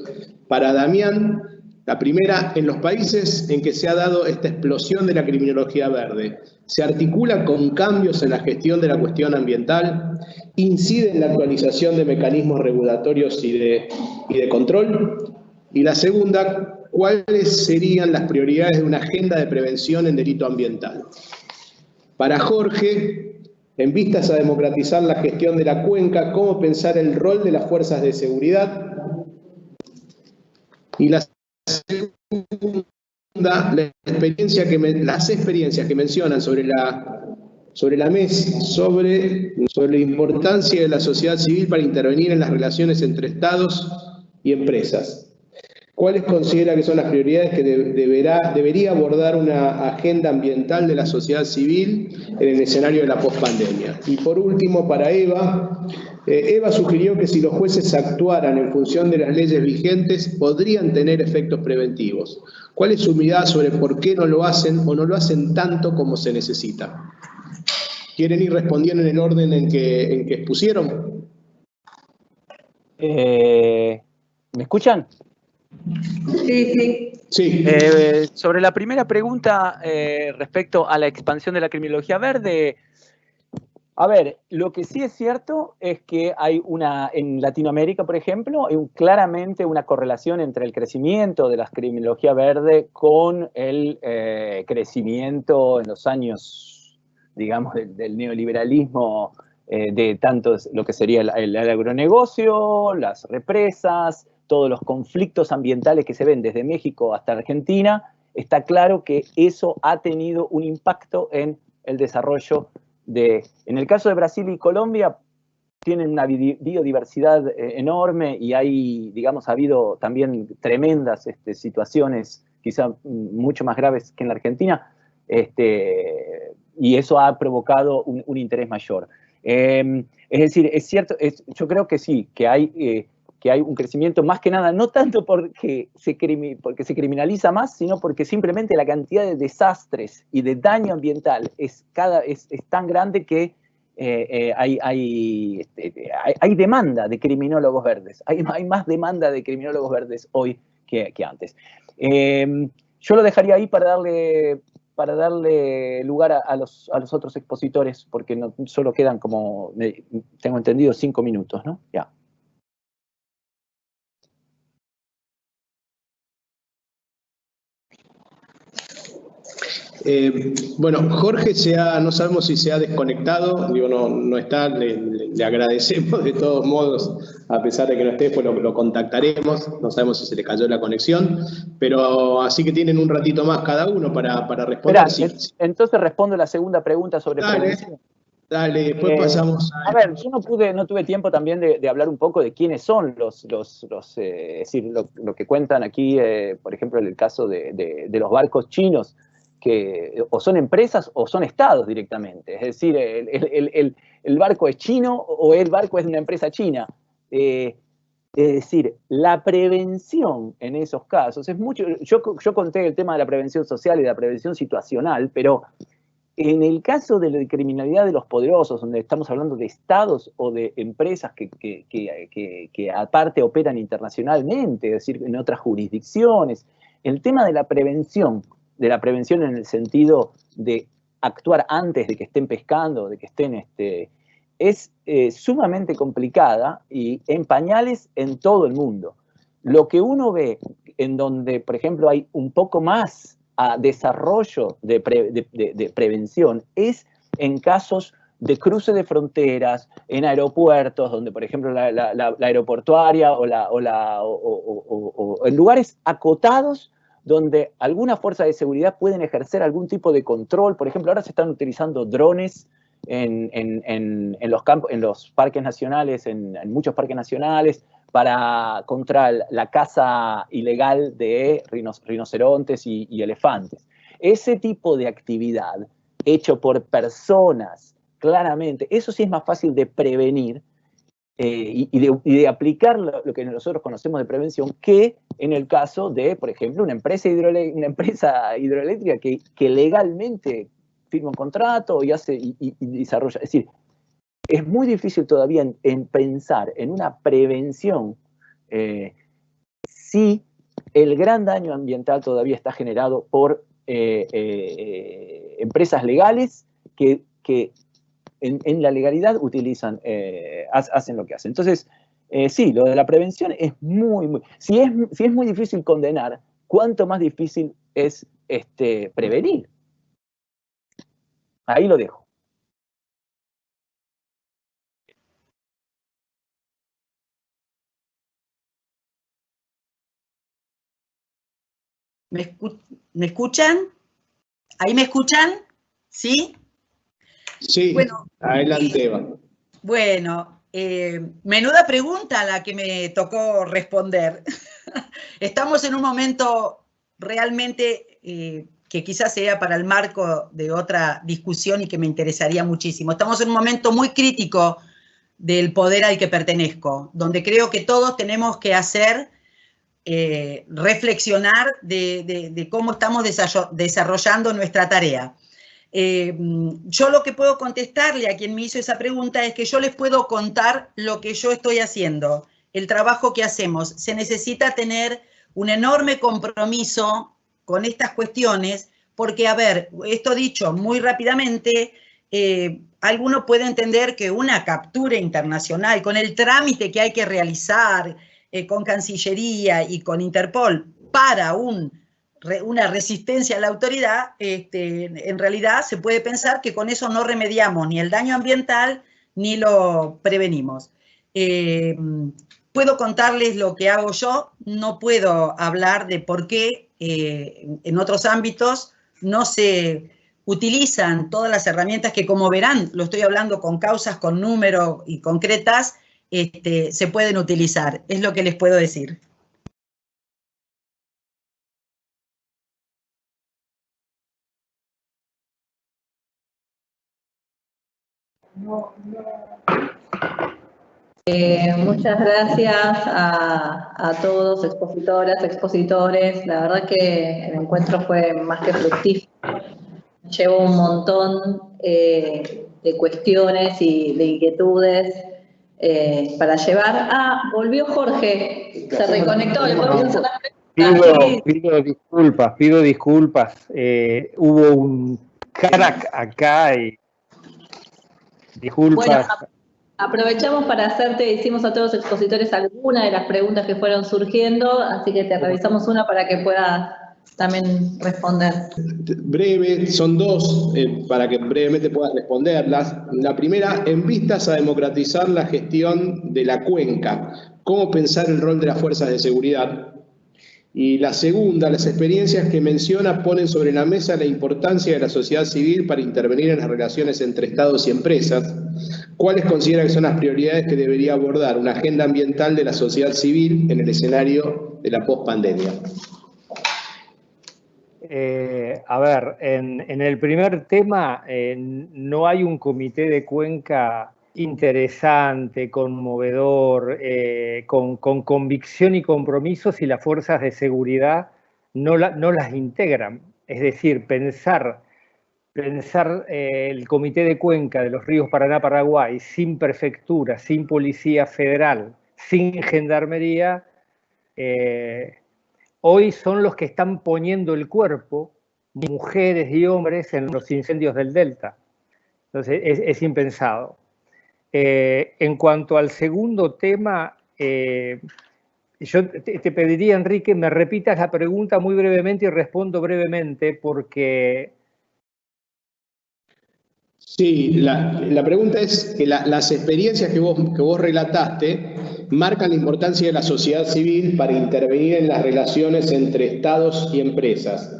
Para Damián, la primera: en los países en que se ha dado esta explosión de la criminología verde, ¿se articula con cambios en la gestión de la cuestión ambiental? ¿Incide en la actualización de mecanismos regulatorios y de control? Y la segunda: ¿cuáles serían las prioridades de una agenda de prevención en delito ambiental? Para Jorge, en vistas a democratizar la gestión de la cuenca, ¿cómo pensar el rol de las fuerzas de seguridad? Y la segunda, las experiencias que mencionan sobre la mesa, sobre la importancia de la sociedad civil para intervenir en las relaciones entre estados y empresas. ¿Cuáles considera que son las prioridades que debería abordar una agenda ambiental de la sociedad civil en el escenario de la pospandemia? Y por último, para Eva, Eva sugirió que si los jueces actuaran en función de las leyes vigentes, podrían tener efectos preventivos. ¿Cuál es su mirada sobre por qué no lo hacen o no lo hacen tanto como se necesita? ¿Quieren ir respondiendo en el orden en que expusieron? ¿Me escuchan? Sí. Sí. Sobre la primera pregunta respecto a la expansión de la criminología verde, a ver, lo que sí es cierto es que hay en Latinoamérica, por ejemplo, hay claramente una correlación entre el crecimiento de la criminología verde con el crecimiento en los años, digamos, del neoliberalismo, de tanto lo que sería el agronegocio, las represas, todos los conflictos ambientales que se ven desde México hasta Argentina. Está claro que eso ha tenido un impacto en el desarrollo en el caso de Brasil y Colombia, tienen una biodiversidad enorme y hay, digamos, ha habido también tremendas situaciones, quizá mucho más graves que en la Argentina, y eso ha provocado un interés mayor. Es decir, es cierto, yo creo que sí, que hay un crecimiento más que nada, no tanto porque se criminaliza más, sino porque simplemente la cantidad de desastres y de daño ambiental es tan grande que hay demanda de criminólogos verdes. Hay más demanda de criminólogos verdes hoy que antes. Yo lo dejaría ahí para darle lugar a los otros expositores, porque no, solo quedan, como tengo entendido, 5 minutos, ¿no? Ya. Bueno, Jorge no sabemos si se ha desconectado, digo, no está, le agradecemos de todos modos, a pesar de que no esté, pues lo contactaremos, no sabemos si se le cayó la conexión, pero así que tienen un ratito más cada uno para responder. Esperá, entonces respondo la segunda pregunta sobre prevención. Dale, después pasamos a ver, yo no tuve tiempo también de hablar un poco de quiénes son es decir, lo que cuentan aquí, por ejemplo, en el caso de los barcos chinos, que o son empresas o son estados directamente. Es decir, el barco es chino o el barco es de una empresa china. Es decir, la prevención en esos casos es mucho. Yo conté el tema de la prevención social y de la prevención situacional, pero en el caso de la criminalidad de los poderosos, donde estamos hablando de estados o de empresas que aparte operan internacionalmente, es decir, en otras jurisdicciones, el tema de la prevención en el sentido de actuar antes de que estén pescando, de que estén, es sumamente complicada y en pañales en todo el mundo. Lo que uno ve en donde, por ejemplo, hay un poco más a desarrollo de prevención es en casos de cruce de fronteras, en aeropuertos, donde, por ejemplo, la aeroportuaria o en lugares acotados donde alguna fuerza de seguridad pueden ejercer algún tipo de control. Por ejemplo, ahora se están utilizando drones en los parques nacionales, en muchos parques nacionales, contra la caza ilegal de rinocerontes y elefantes. Ese tipo de actividad, hecho por personas, claramente, eso sí es más fácil de prevenir y de aplicar lo que nosotros conocemos de prevención que en el caso de, por ejemplo, una empresa hidroeléctrica que legalmente firma un contrato y desarrolla. Es decir, es muy difícil todavía en pensar en una prevención si el gran daño ambiental todavía está generado por empresas legales que en la legalidad hacen lo que hacen. Entonces, sí, lo de la prevención es si es muy difícil condenar, ¿cuánto más difícil es prevenir? Ahí lo dejo. ¿Me escuchan? ¿Ahí me escuchan? ¿Sí? Sí, bueno, adelante, Eva. Bueno, Menuda pregunta la que me tocó responder. Estamos en un momento realmente que quizás sea para el marco de otra discusión y que me interesaría muchísimo. Estamos en un momento muy crítico del poder al que pertenezco, donde creo que todos tenemos que hacer, reflexionar de cómo estamos desarrollando nuestra tarea. Yo lo que puedo contestarle a quien me hizo esa pregunta es que yo les puedo contar lo que yo estoy haciendo, el trabajo que hacemos. Se necesita tener un enorme compromiso con estas cuestiones, porque, a ver, esto dicho muy rápidamente, alguno puede entender que una captura internacional, con el trámite que hay que realizar con Cancillería y con Interpol para una resistencia a la autoridad, en realidad se puede pensar que con eso no remediamos ni el daño ambiental ni lo prevenimos. Puedo contarles lo que hago yo, no puedo hablar de por qué en otros ámbitos no se utilizan todas las herramientas que, como verán, lo estoy hablando con causas, con números y concretas, se pueden utilizar. Es lo que les puedo decir. Muchas gracias a todos, expositoras, expositores. La verdad que el encuentro fue más que fructífero. Llevo un montón de cuestiones y de inquietudes para llevar. Volvió Jorge, se reconectó. ¿Le podemos hacer la pregunta? Pido disculpas. Hubo un crack acá y disculpas. Bueno, aprovechamos para hacerte, hicimos a todos los expositores algunas de las preguntas que fueron surgiendo, así que te revisamos una para que puedas también responder. Breve, son dos, para que brevemente puedas responderlas. La primera, en vistas a democratizar la gestión de la cuenca, ¿cómo pensar el rol de las fuerzas de seguridad? Y la segunda, las experiencias que menciona ponen sobre la mesa la importancia de la sociedad civil para intervenir en las relaciones entre estados y empresas. ¿Cuáles considera que son las prioridades que debería abordar una agenda ambiental de la sociedad civil en el escenario de la pospandemia? A ver, en el primer tema no hay un comité de cuenca interesante, conmovedor, con convicción y compromiso si las fuerzas de seguridad no las integran. Es decir, pensar el comité de cuenca de los ríos Paraná-Paraguay sin prefectura, sin policía federal, sin gendarmería, hoy son los que están poniendo el cuerpo, mujeres y hombres, en los incendios del Delta. Entonces, es impensado. En cuanto al segundo tema, yo te pediría, Enrique, me repitas la pregunta muy brevemente y respondo brevemente, porque... Sí, la pregunta es que las experiencias que vos relataste marcan la importancia de la sociedad civil para intervenir en las relaciones entre estados y empresas.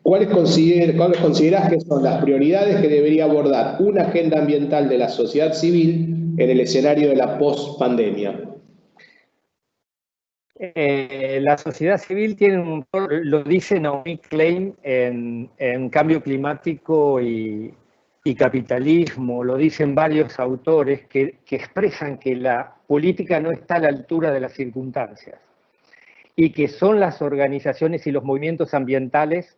¿Cuáles considerás que son las prioridades que debería abordar una agenda ambiental de la sociedad civil en el escenario de la post-pandemia? La sociedad civil tiene un rol, lo dice Naomi Klein en Cambio Climático y capitalismo, lo dicen varios autores que expresan que la política no está a la altura de las circunstancias y que son las organizaciones y los movimientos ambientales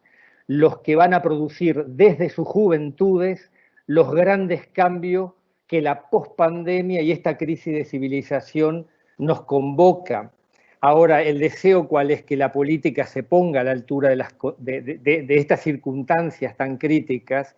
los que van a producir desde sus juventudes los grandes cambios que la pospandemia y esta crisis de civilización nos convoca. Ahora, el deseo cuál es, que la política se ponga a la altura de estas circunstancias tan críticas,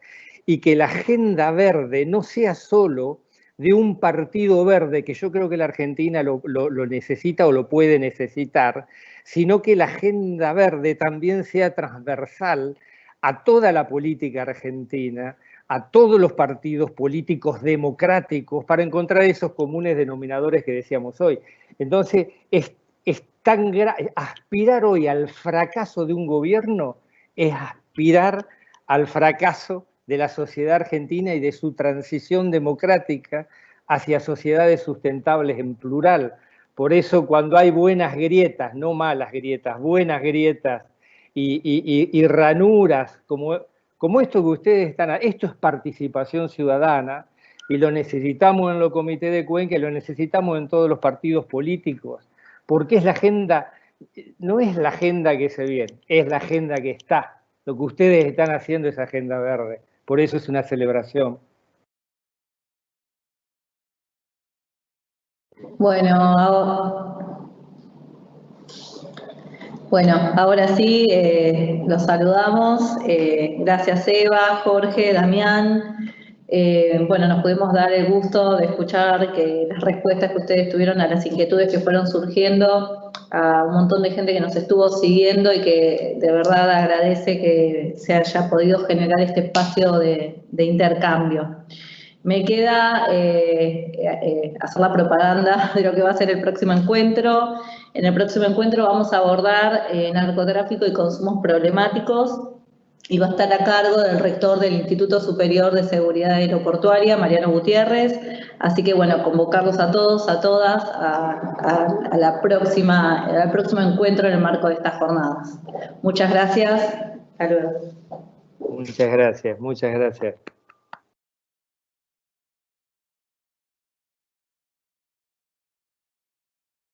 y que la agenda verde no sea solo de un partido verde, que yo creo que la Argentina lo necesita o lo puede necesitar, sino que la agenda verde también sea transversal a toda la política argentina, a todos los partidos políticos democráticos, para encontrar esos comunes denominadores que decíamos hoy. Entonces, aspirar hoy al fracaso de un gobierno es aspirar al fracaso de la sociedad argentina y de su transición democrática hacia sociedades sustentables en plural. Por eso cuando hay buenas grietas, no malas grietas, buenas grietas y ranuras, como esto que ustedes están, esto es participación ciudadana y lo necesitamos en los comités de Cuenca, lo necesitamos en todos los partidos políticos, porque es la agenda, no es la agenda que se viene, es la agenda que está. Lo que ustedes están haciendo es agenda verde, por eso es una celebración. Bueno, ahora sí, los saludamos. Gracias Eva, Jorge, Damián. Bueno, nos pudimos dar el gusto de escuchar que las respuestas que ustedes tuvieron a las inquietudes que fueron surgiendo, a un montón de gente que nos estuvo siguiendo y que de verdad agradece que se haya podido generar este espacio de intercambio. Me queda hacer la propaganda de lo que va a ser el próximo encuentro. En el próximo encuentro vamos a abordar narcotráfico y consumos problemáticos y va a estar a cargo del rector del Instituto Superior de Seguridad Aeroportuaria, Mariano Gutiérrez. Así que bueno, convocarlos a todos, a todas, al próximo encuentro en el marco de estas jornadas. Muchas gracias. Hasta luego. Muchas gracias, muchas gracias.